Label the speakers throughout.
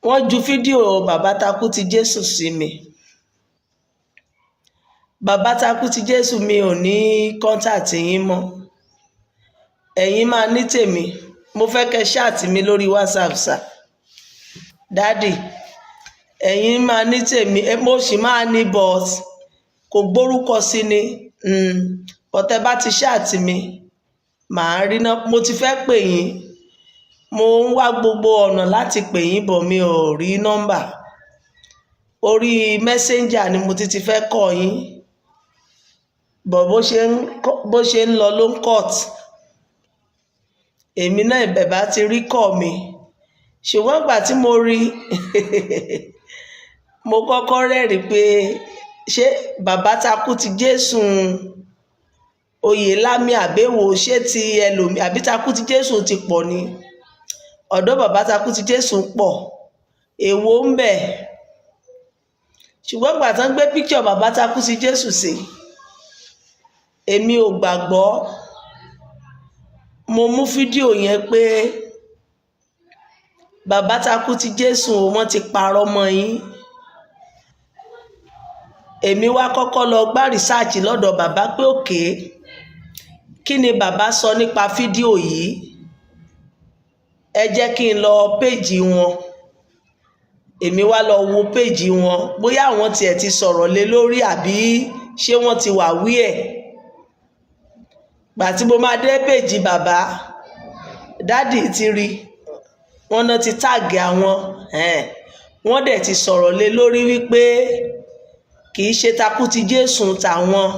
Speaker 1: wọ́n ju fídíò bàbá takú ti Jésù sí mi. Bàbá takú ti Jésù mi ò ní kọ́ńtàtì yín mọ́. Ẹ̀yin máa ní tèmi. Mo fẹ́ kẹ́ ṣáàtì mi lórí WhatsApp sà. Dádì, ẹ̀yin máa ní tèmi. Mo sì máa ní but kò gbórúkọ sí ni. Ọ̀tẹ̀ bá ti ṣáàtì mi, màá rí náà. Mo ti fẹ́ pè yín. Mo ń wá gbogbo ọ̀nà láti pè yín bọ̀ mi ò rí nọ́mbà. Orí messenger ni mo ti fẹ́ kọ́ yín. Bọ̀ bó ṣe ń lọ ló ń cut. Èmi náà ìbẹ̀bá ti rí kọ́ mi. Ṣùgbọ́n ìgbà tí mo rí mo kọ́kọ́ rẹ́rìí pé ṣé bàbá takú ti Jésù Oyèlámì àbẹ̀wò ṣé ti ẹlòmí àbí takú ti Jésù ti pọ̀ ni. Ọ̀dọ̀ bàbá takú ti Jésù pọ̀. Èwo ń bẹ. Ṣùgbọ́n ìgbà tán gbé picture bàbá takú ti Jésù sí, èmi ò gbàgbọ́. Mo mú fídíò yẹn pé bàbá takú ti Jésù wọ́n ti parọ́ mọ́ yín. Èmi wá kọ́kọ́ lọ gbá rìsáàchì lọ́dọ̀ bàbá pé òkè kí ni bàbá sọ nípa fídíò yìí. Ẹ jẹ́ kí n lọ péjì wọn. Èmi wá lọ wo péjì wọn bóyá àwọn tiẹ̀ ti sọ̀rọ̀ lé lórí àbí ṣé wọ́n ti wà wí ẹ̀. Gbà tí mo máa dé péjì bàbá, dádì ti rí, wọ́n náà ti táàgì àwọn, wọ́n dẹ̀ ti sọ̀rọ̀ lé lórí wípé kì í ṣe takú ti Jésù tàwọn.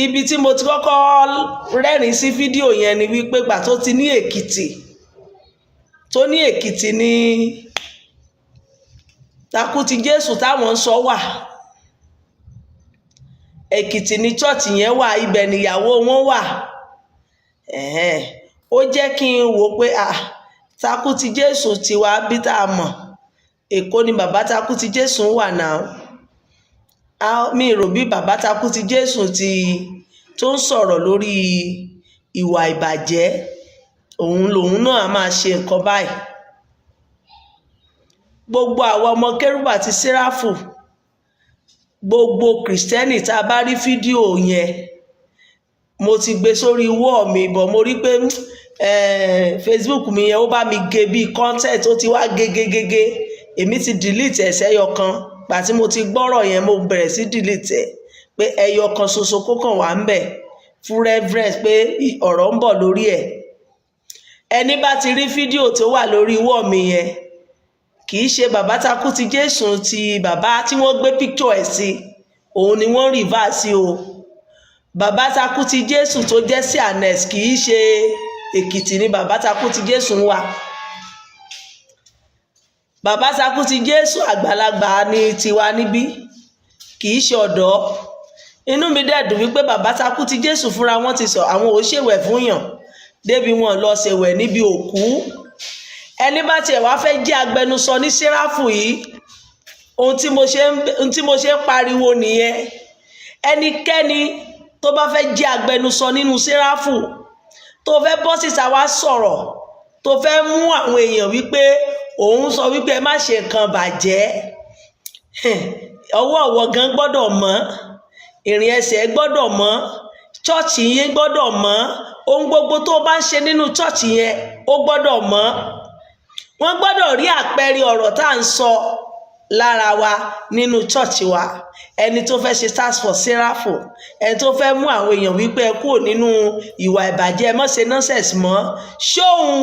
Speaker 1: Ibi tí mo ti kọ́kọ́ rẹ́rìn sí fídíò yẹn ni wípé gbà tó ti ní Èkìtì ní takú ti Jésù táwọn ń sọ wà. Èkìtì ní chọ́ọ̀chì yẹn wà, ibẹ̀ níyàwó wọn wà. Ó jẹ́ kí n wò pé takú ti Jésù ti wá bí tá a mọ̀. Èkó ni bàbá takú ti Jésù wà náà. Mi rò bí bàbá takú ti Jésù tó ń sọ̀rọ̀ lórí ìwà ìbàjẹ́ òun lòun náà a máa ṣe nǹkan báyìí. Gbogbo àwọn ọmọ Kérúbù àti Séráfù, gbogbo Kìrìsìtẹ́nì tá a bá rí fídíò yẹn, mo ti gbé sórí wọ́ọ̀ mi bọ̀ mo rí pé Facebook mi yẹn ó bá mi gé bí content ó ti wá gégégégé. Èmi ti delete ẹ̀sẹ̀ ẹyọkan. Gbà tí mo ti gbọ́rọ̀ yẹn mo bẹ̀rẹ̀ sí delete ẹ̀ pé ẹyọkan ṣoṣo kó kàn wá ń bẹ̀ fún reference pé ọ̀rọ̀ ń bọ̀ lórí ẹ̀. Ẹni bá ti rí fídíò tó wà lórí wọ́ọ̀ mi yẹn, kì í ṣe bàbá takú ti Jésù ti bàbá tí wọ́n gbé picture ẹ̀ sí, òun ni wọ́n reverse o. Bàbá takú ti Jésù tó jẹ́ sí Anes kì í ṣe Èkìtì ni bàbá takú ti Jésù wà. Bàbá takú ti Jésù àgbàlagbà ni tiwa níbí, kì í ṣe ọ̀dọ́. Inú mi dẹ̀ dùn wípé bàbá takú ti Jésù fúnra wọn ti sọ àwọn ò ṣèwẹ̀ fún yàn débi wọn lọ ṣèwẹ̀ níbi òkú. Ẹni bá tiẹ̀ wá fẹ́ jẹ́ agbẹnusọ ní Séráfù yìí, ohun tí mo ṣe ń pariwo nìyẹn. Ẹnikẹ́ni tó bá fẹ́ jẹ́ agbẹnusọ nínú Séráfù, tó fẹ́ bọ́ síta wá sọ̀rọ̀, tó fẹ́ mú àwọn èèyàn wípé òun sọ wípé ẹ má ṣe nǹkan bàjẹ́, ọwọ́ gan gbọ́dọ̀ mọ́, ìrìn ẹsẹ̀ gbọ́dọ̀ mọ́, chọ́ọ̀chì yẹn gbọ́dọ̀ mọ́, ohun gbogbo tó bá ń ṣe nínú chọ́ọ̀chì yẹn ó gbọ́dọ̀ mọ́. Wọ́n gbọ́dọ̀ rí àpẹẹrẹ ọ̀rọ̀ tá à ń sọ lára wa nínú chọ́ọ̀chì wa. Ẹni tó fẹ́ ṣe task force Séráfù, ẹni tó fẹ́ mú àwọn èèyàn wípé ẹ kúrò nínú ìwà ìbàjẹ́, ẹ má ṣe nonsense mọ́. Ṣóhun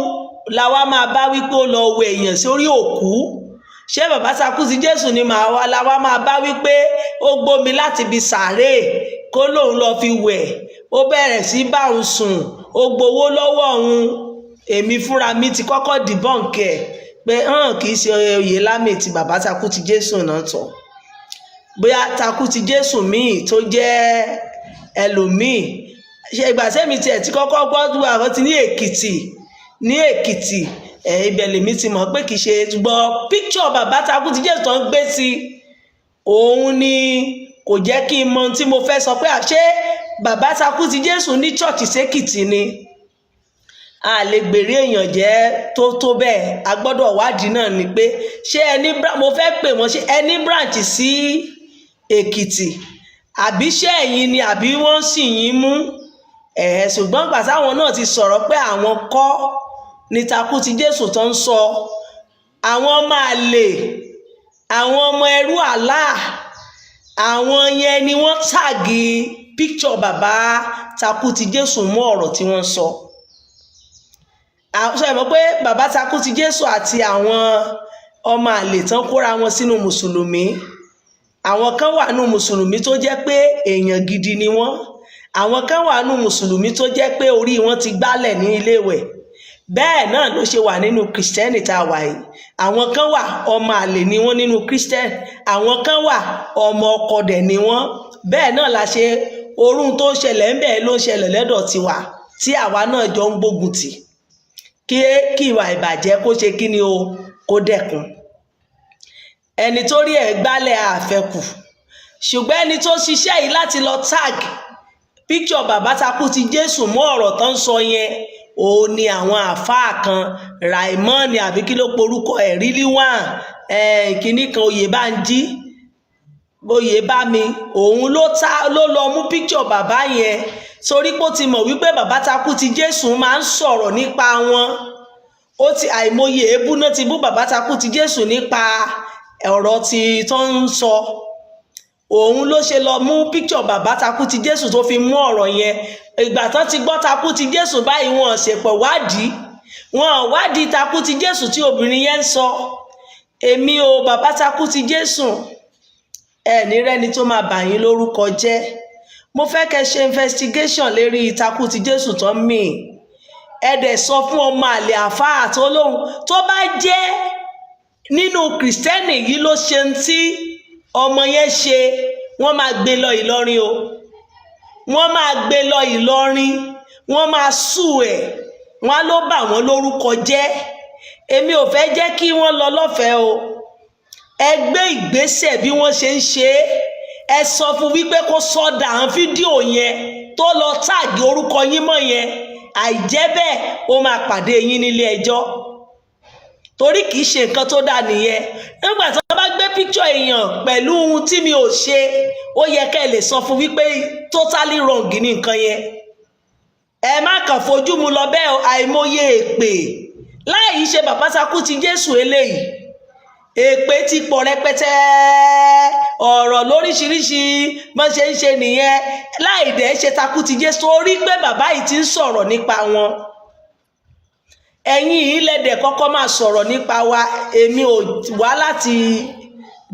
Speaker 1: làwa máa bá wípé ó lọ wẹ èèyàn sórí òkú? Ṣé bàbá takú ti Jésù ni làwa máa bá wípé ó gbómi láti ibi sàárè kó lóun lọ fi wẹ̀, ó bẹ̀rẹ̀ sí bá òun sùn, ó gbowó lọ́wọ́ òun? Èmi fúnra mi ti kọ́kọ́ debunk ẹ̀ pé kì í ṣe Oyèlámì tí bàbá takú ti Jésù náà tọ̀. Bóyá takú ti Jésù míì tó jẹ́ ẹlòmíì. Ṣé ìgbà sẹ́mi tiẹ̀ ti kọ́kọ́ gbọ́dọ̀ àwọn ti ní Èkìtì ibẹ̀ lèmi ti mọ̀ pé kì í ṣe, ṣùgbọ́n picture bàbá takú ti Jésù tó ń gbé sí òun ni kò jẹ́ kí n mọ ohun tí mo fẹ́ sọ pé àṣé bàbá takú ti Jésù ní chọ́ọ̀chì sékìtì ni a lè gbèrè èèyàn jẹ́ tó bẹ́ẹ̀. A gbọ́dọ̀ wádìí náà ni pé ṣé ẹni mo fẹ́ pè wọ́n ṣé ẹni branch sí Èkìtì àbí ṣé ẹ̀yin ni àbí wọ́n sì yín mú ṣùgbọ́n gbà táwọn náà ti sọ̀rọ̀ pé àwọn kọ́ ní takú ti Jésù tó ń sọ, àwọn ọmọ àlè, àwọn ọmọ ẹrú àlá, àwọn yẹn ni wọ́n tàgì picture bàbá takú ti Jésù mọ́ ọ̀rọ̀ tí wọ́n sọ. Ṣé ẹ mọ̀ pé bàbá takú ti Jésù àti àwọn ọmọ àlè tán kóra wọn sínú mùsùlùmí, àwọn kan wà nínú mùsùlùmí tó jẹ́ pé èèyàn gidi ni wọ́n, àwọn kan wà nínú mùsùlùmí tó jẹ́ pé orí wọn ti gbálẹ̀ ní iléèwẹ̀. Bẹ́ẹ̀ náà ló ṣe wà nínú kìrìsìtẹ́nì tá a wà yìí. Àwọn kan wà ọmọ àlè ni wọ́n nínú kìrìsìtẹ́nì, àwọn kan wà ọmọ ọkọ dẹ̀ ni wọ́n. Bẹ́ẹ̀ náà la ṣe orun tó ń ṣẹlẹ̀ ń bẹ́ẹ̀ ló ń ṣẹlẹ̀ lẹ́dọ̀ tiwa tí àwa náà jọ ń gbógun tì kí ìwà ìbàjẹ́ kó ṣe kí ni o kó dẹ́kun. Ẹni tó rí ẹ̀ gbálẹ̀ àfẹ́kù, ṣùgbọ́n ẹni tó ṣiṣẹ́ yìí láti lọ tag picture bàbá takú ti Jésù mọ́ ọ̀rọ̀ tó ń sọ yẹn, òun ni àwọn àfáà kan Raimoni àbí kí ló porúkọ ẹ̀ Rilwan kínní kan Oyèbámi, òun ló lọ mú picture bàbá yẹn torí pé ó ti mọ̀ wípé bàbá takú ti Jésù máa ń sọ̀rọ̀ nípa wọn. Ó ti àìmọye èébú náà ti bú bàbá takú ti Jésù nípa ọ̀rọ̀ tí tó ń sọ. Òun ló ṣe lọ mú picture bàbá takú ti Jésù tó fi mú ọ̀rọ̀ yẹn. Ìgbà tán ti gbọ́ takú ti Jésù báyìí wọn ṣèpọ̀ wádìí takú ti Jésù tí obìnrin yẹn ń sọ. Èmi o bàbá takú ti Jésù ẹni rẹ́ni tó máa bà yín lórúkọ jẹ́. Mo fẹ́ kẹ́ ṣe investigation lérí takú ti Jésù tó ń mì. Ẹ dẹ̀ sọ fún ọmọ àlè àfáà tó lóhun tó bá jẹ́ nínú kìrìsìtẹ́nì yìí ló ṣe ń tí ọmọ yẹn ṣe, wọ́n máa gbé lọ Ìlọrin o, wọ́n máa gbé lọ Ìlọrin, wọ́n máa sù ẹ̀, wọ́n á ló bà wọ́n lórúkọ jẹ́. Èmi ò fẹ́ jẹ́ kí wọ́n lọ lọ́fẹ̀ẹ́ o. Ẹ gbé ìgbésẹ̀ bí wọ́n ṣe ń ṣe é. Ẹ sọ fún wípé kó sọ́dà àwọn fídíò yẹn tó lọ táàgì orúkọ yín mọ́ yẹn, àìjẹ́ bẹ́ẹ̀ ó máa pàdé yín nílé ẹjọ́ torí kì í ṣe nǹkan tó dáa nìyẹn. Nígbà tí wọ́n bá gbé picture èèyàn pẹ̀lú ohun tí mi ò ṣe, ó yẹ kẹ́ ẹ lè sọ fún wípé totally wrong ní nǹkan yẹn. Ẹ má kàn fojú mu lọ bẹ́ẹ̀ àìmọye èpè láì ṣe bàbá takú ti Jésù eléyìí. Èpè ti pọ̀ rẹpẹtẹ, ọ̀rọ̀ lóríṣiríṣi bọ́n ṣe ń ṣe nìyẹn láì dẹ̀ ṣe takú ti Jésù torí pé bàbá yìí ti ń sọ̀rọ̀ nípa wọn. Ẹ̀yin yìí lẹ́dẹ̀ kọ́kọ́ máa sọ̀rọ̀ nípa wa. Èmi ò wá láti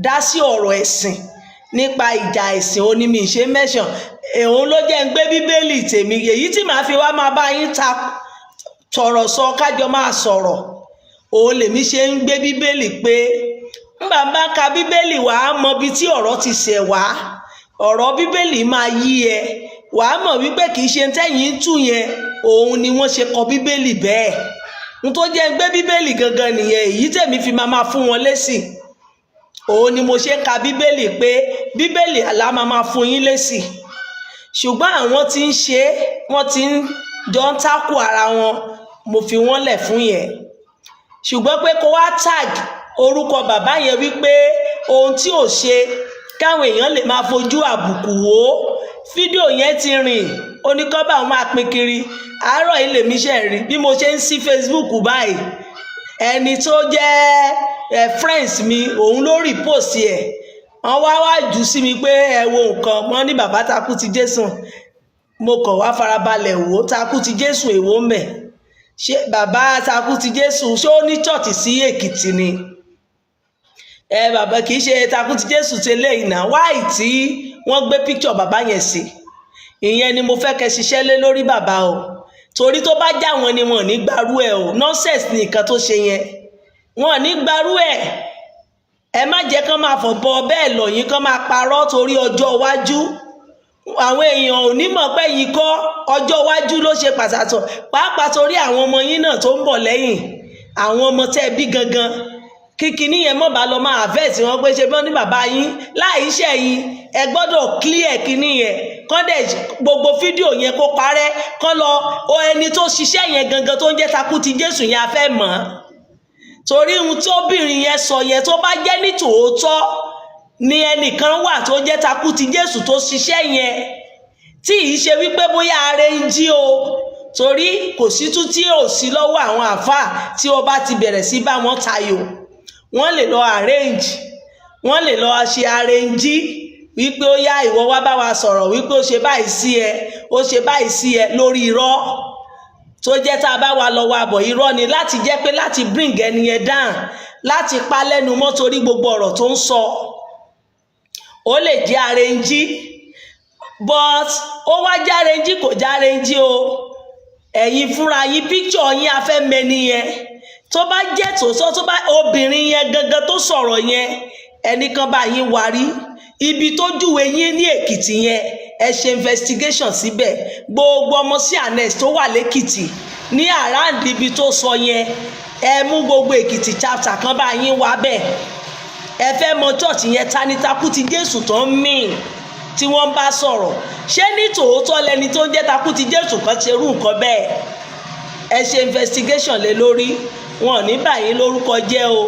Speaker 1: dá sí ọ̀rọ̀ ẹ̀sìn nípa ìjà ẹ̀sìn ó ní mi ṣe mẹ́sàn. Òun ló jẹ́ ń gbé bíbélì tèmi èyí tí màá fi wá máa bá yín tọ̀rọ̀ sọ kájọ máa sọ̀rọ̀. Òun lèmi ṣe ń gbé bíbélì pé nígbà bá ka bíbélì wà á mọ ibi tí ọ̀rọ̀ ti ṣẹ̀ wá. Ọ̀rọ̀ bíbélì máa yí ẹ, wà á mọ̀ wípé kì í ṣe tẹ́yìn tú yẹn òun ni wọ́n ṣe kọ bíbélì bẹ́ẹ̀. N tó jẹ́ gbé bíbélì gangan nìyẹn, èyí tèmi fi máa fún wọn lésì. Òun ni mo ṣe ń ka bíbélì pé bíbélì àlá máa fún yín lésì. Ṣùgbọ́n àwọn tí ń ṣe wọ́n ti ń jọ ń tákù ara wọn, mo fi wọ́n lẹ̀ fún yẹn. Ṣùgbọ́n pé kó wá tag orúkọ bàbá yẹn wípé ohun tí ò ṣe káwọn èèyàn lè máa fojú àbùkù wò ó. Fídíò yẹn ti rìn oníkọ́bà wọn máa pín kiri. Àárọ̀ ilé mi ṣe rí bí mo ṣe ń sí Facebook báyìí. Ẹni tó jẹ́ friends mi òun ló repost ẹ̀. Wọ́n wá jù sí mi pé ẹ wo nǹkan, wọ́n ní bàbá takú ti Jésù. Mo kàn wá farabalẹ̀ wò ó, takú ti Jésù èwo mẹ́. Ṣé bàbá takú ti Jésù ṣé ó ní chọ́ọ̀tì sí Èkìtì ni? Bàbá kì í ṣe takú ti Jésù tẹ́lẹ̀ ìnà wáì tí wọ́n gbé picture bàbá yẹn sí. Ìyẹn ni mo fẹ́ kẹ́ ṣiṣẹ́ lé lórí bàbá o. Torí tó bá já wọn ni wọn ò ní gbarú ẹ̀ o. Nonsense ni nǹkan tó ṣe yẹn. Wọn ò ní gbarú ẹ̀. Ẹ má jẹ́ kán máa fọ̀bọ bẹ́ẹ̀ lọ yín kán máa parọ́ torí ọjọ́ iwájú. Àwọn èèyàn ò ní mọ̀ pé yìí kọ́ ọjọ́ iwájú ló ṣe pàtàkì, pàápàá torí àwọn ọmọ yín náà tó ń bọ̀ lẹ́yìn. Àwọn ọmọ tẹ́ bí gangan. Kíkiní yẹn mọ̀ bá lọ máa àfẹ́ẹ̀tì wọn pé ṣe bí wọ́n ní bàbá yín láì iṣẹ́ yín ẹ gbọ́dọ̀ clear kíní yẹn kán dẹ̀ gbogbo fídíò yẹn kó parẹ́, kán lọ ẹni tó ṣiṣẹ́ yẹn gangan tó ń jẹ́ Takú ti Jésù yẹn a fẹ́ mọ̀. Torí ohun tí obìnrin yẹn sọ yẹn tó bá jẹ́ ní tòótọ́ ni ẹnìkan wà tó jẹ́ Takú ti Jésù tó ṣiṣẹ́ yẹn, tí ì ṣe wípé bóyá ààrẹ ń jí o, torí kò sí tún tí ò sí lọ́wọ́ àwọn àfáà tí ó bá ti bẹ̀rẹ̀ sí bá wọn tayò. Wọ́n lè lọ arrange, wọ́n lè lọ ṣe arrange wípé ó yá ìwọ wá bá wa sọ̀rọ̀ wípé ó ṣe báyìí sí ẹ, ó ṣe báyìí sí ẹ lórí irọ́ tó jẹ́ tá a bá wa lọ wa bọ̀ irọ́ ni, láti jẹ́ pé láti bring ẹni yẹn down, láti pa lẹ́nu mọ́ torí gbogbo ọ̀rọ̀ tó ń sọ. Ó lè jẹ́ arrange, but ó wá jẹ́ arrange kò jẹ́ arrange o, ẹ̀yin fúnra yín picture yín a fẹ́ mẹ́ni yẹn. Tó bá jẹ́ tòótọ́, tó bá obìnrin yẹn gangan tó sọ̀rọ̀ yẹn, ẹnìkan bá yín wárí ibi tó júwe yín ní Èkìtì yẹn, ẹ ṣe investigation síbẹ̀. Gbogbo ọmọ CNS tó wà lẹ́kìtì ní around ibi tó sọ yẹn, ẹ mú gbogbo Èkìtì chapter kan bá yín wá bẹ́ẹ̀. Ẹ fẹ́ mọ church yẹn ta ni Takú ti Jésù tó ń mìn tí wọ́n bá sọ̀rọ̀. Ṣé ní tòótọ́ lẹni tó ń jẹ́ Takú ti Jésù kan ṣe irú nǹkan bẹ́ẹ̀? Ẹ ṣe investigation lé lórí. Wọn ò ní bà yín lórúkọ jẹ́ o,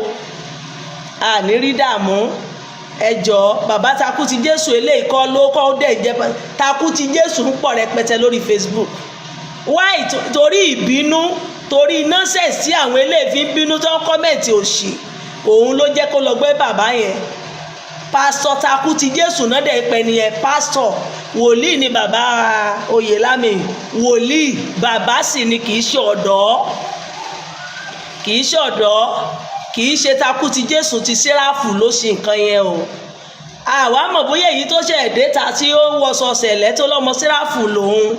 Speaker 1: àní rí dààmú. Ẹ jọ̀ọ́, bàbá Takú ti Jésù eléyìí kọ́ ló kọ́ dẹ̀ jẹ́ Takú ti Jésù ń pọ̀ rẹpẹtẹ lórí Facebook. Why? Torí ìbínú, torí nonsense tí àwọn eléyìí fi ń bínú tó ń kọ́mẹ̀ntì òṣì, òun ló jẹ́ kó lọ gbé bàbá yẹn. Pásítọ̀ Takú ti Jésù náà dẹ̀ pẹ́ nìyẹn, pásítọ̀ wòlíì ni bàbá Oyèlámì, wòlíì bàbá sì ni, kì í ṣe ọ̀dọ́, kì í ṣe ọ̀dọ́, kì í ṣe Takú ti Jésù ti Séráfù ló ṣe nǹkan yẹn o. Àwa mọ̀ bóyá èyí tó ṣe ẹ̀dẹ́ta tí ó ń wọṣọ ṣẹlẹ̀ tó lọ́mọ Séráfù lòun,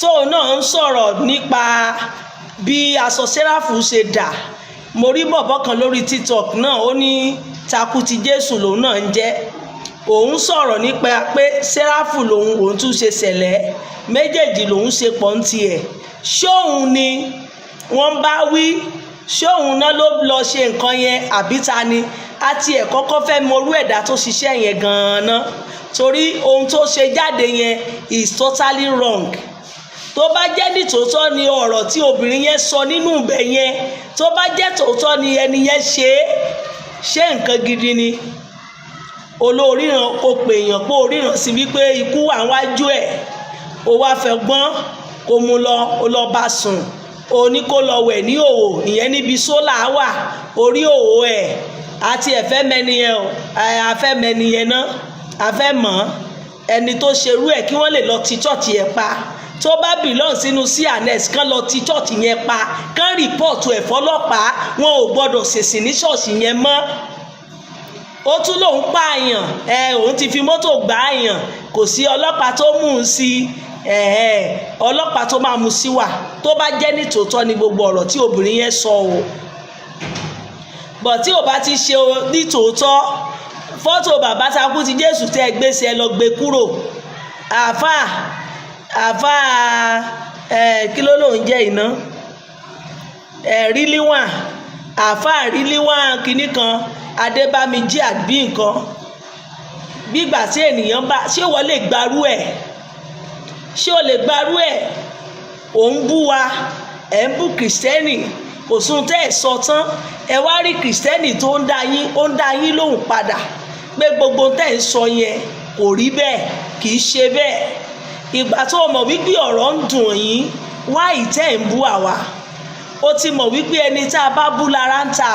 Speaker 1: tóun náà ń sọ̀rọ̀ nípa bí aṣọ Séráfù ṣe dà. Mo rí bọ̀bọ̀ kan lórí TikTok náà, ó ní Takú ti Jésù lòun náà ń jẹ́. Òun sọ̀rọ̀ nípa pé Séráfù lòun, òun tún ṣe ṣẹlẹ̀, méjèèjì lòun ṣe pọ̀ ń tiẹ̀. Ṣóun ni wọ́n bá wí? Ṣóun náà ló lọ ṣe nǹkan yẹn àbí ta ni? A tiẹ̀ kọ́kọ́ fẹ́ mọ orú ẹ̀dá tó ṣiṣẹ́ yẹn gan-an, torí ohun tó ṣe jáde yẹn is totally wrong. Tó bá jẹ́ ní tòótọ́ ni ọ̀rọ̀ tí obìnrin yẹn sọ nínú ibẹ̀ yẹn, tó bá jẹ́ tòótọ́ ni ẹni yẹn ṣe nǹkan gidi ni. Olóríran kò pè èèyàn pé oríran sí wípé ikú wà wájú ẹ̀, ó wá fẹ́ gbọ́n kó mú lọ, ó lọ bá sùn, ó ní kó lọ wẹ̀ ní òwò, ìyẹn níbi sólà wà orí òwò ẹ̀. Àti ẹ̀fẹ́ mẹ́ni yẹn o, àfẹ́ mẹ́ni yẹn náà, àfẹ́ mọ̀ ẹni tó ṣerú ẹ̀ kí wọ́n lè lọ ti chọ́ọ̀tì ẹ̀ pa. Tó bá belong sínú CNS kán lọ ti chọ́ọ̀tì yẹn pa, kán rìpọ́ọ̀tù ẹ̀ fọlọ́pàá, wọn ò gbọ́dọ̀ ṣèṣì ní ṣọ́ọ̀ṣì yẹn mọ́. Ó tún lòun pààyàn, òun ti fi mọ́tò gbá àyàn, kò sí ọlọ́pàá tó mú un sí, ọlọ́pàá tó máa mú sí wà. Tó bá jẹ́ ní tòótọ́ ni gbogbo ọ̀rọ̀ tí obìnrin yẹn sọ o. Bọ̀ tí ò bá ti ṣe ní tòótọ́, fọ́tò bàbá Takú ti Jésù tẹ́ gbé sí ẹ lọ gbé kúrò. Àfáà kí ló lòun jẹ́ iná? Rílíwà, àfáà Rílíwà kìíní kan, Adébámijí àbí nǹkan. Bígbà tí ènìyàn bá, ṣé wọ́n lè gbarú ẹ̀? Ṣé o lè gbarú ẹ̀? Òun bú wa, ẹ̀ ń bú Kìrìsìtẹ́nì, kò sún tẹ́ ẹ̀ sọ tán. Ẹ wá rí Kìrìsìtẹ́nì tó ń dá yín lóhùn padà pé gbogbo tẹ́ ẹ̀ ń sọ yẹn kò rí bẹ́ẹ̀, kì í ṣe bẹ́ẹ̀. Ìgbà tó mọ̀ wípé ọ̀rọ̀ ń dùn yín, wá ìtẹ́ ń bú àwa. Ó ti mọ̀ wípé ẹni tá a bá bú lára ń ta.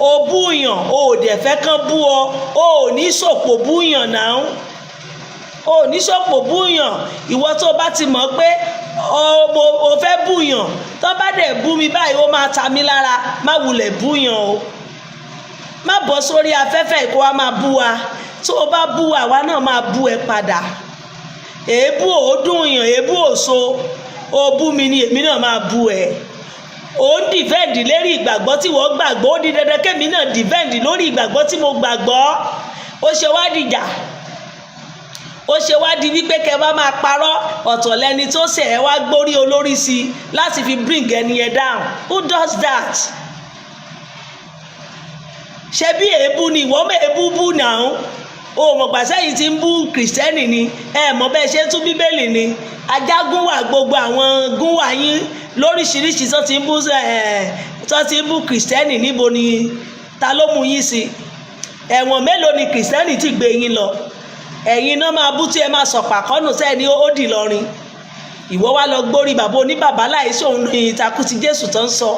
Speaker 1: O búyàn, o ò dẹ̀ fẹ́ kán bú ọ, o ò ní sòpò búyàn náà. O ò ní sòpò búyàn. Ìwọ tó bá ti mọ̀ pé o fẹ́ búyàn, tó bá dẹ̀ bú mi báyìí ó máa ta mí lára, má wulẹ̀ búyàn o. Má bọ́ sórí afẹ́fẹ́ kó wá máa bú wa. Tó o bá bú àwa náà máa bú ẹ padà. Èébú ò dùn yàn, èébú ò so. O bú mi ni èmi náà máa bú ẹ. Ó ń dìfẹ́ǹdì lérí ìgbàgbọ́ tí wọ́n gbàgbọ́, ó di dandan kémi náà dìfẹ́ǹdì lórí ìgbàgbọ́ tí mo gbàgbọ́. Ó ṣe wá dìjà, ó ṣe wá di wípé kẹ bá máa parọ́, ọ̀tọ̀ lẹni tó ṣẹ̀ ẹ́ wá gbórí olórí sí i láti fi bring ẹni yẹn down. Who does that? Ṣé bí èébú ni ìwọ mọ̀ èébú bú náà? o mọ̀ pàṣẹ yìí ti ń bú kìrìsìtẹ́nì ni ẹ mọ̀ bẹ́ẹ̀ ṣe tún bíbélì ni ajágúnwà gbogbo àwọn gúnwà yín lóríṣiríṣi tó ti ń bú kìrìsìtẹ́nì níbo ni ta ló mú yín sí ẹ̀wọ̀n mélòó ni kìrìsìtẹ́nì ti gbé yín lọ ẹ̀yin náà máa bú tí ẹ máa sọ̀pà kọ́nù sẹ́ni ó dì lọ́rin ìwọ wá lọ gbórí bàbá oníbàbá láìsí òun ní ìtakùn ti Jésù tó ń sọ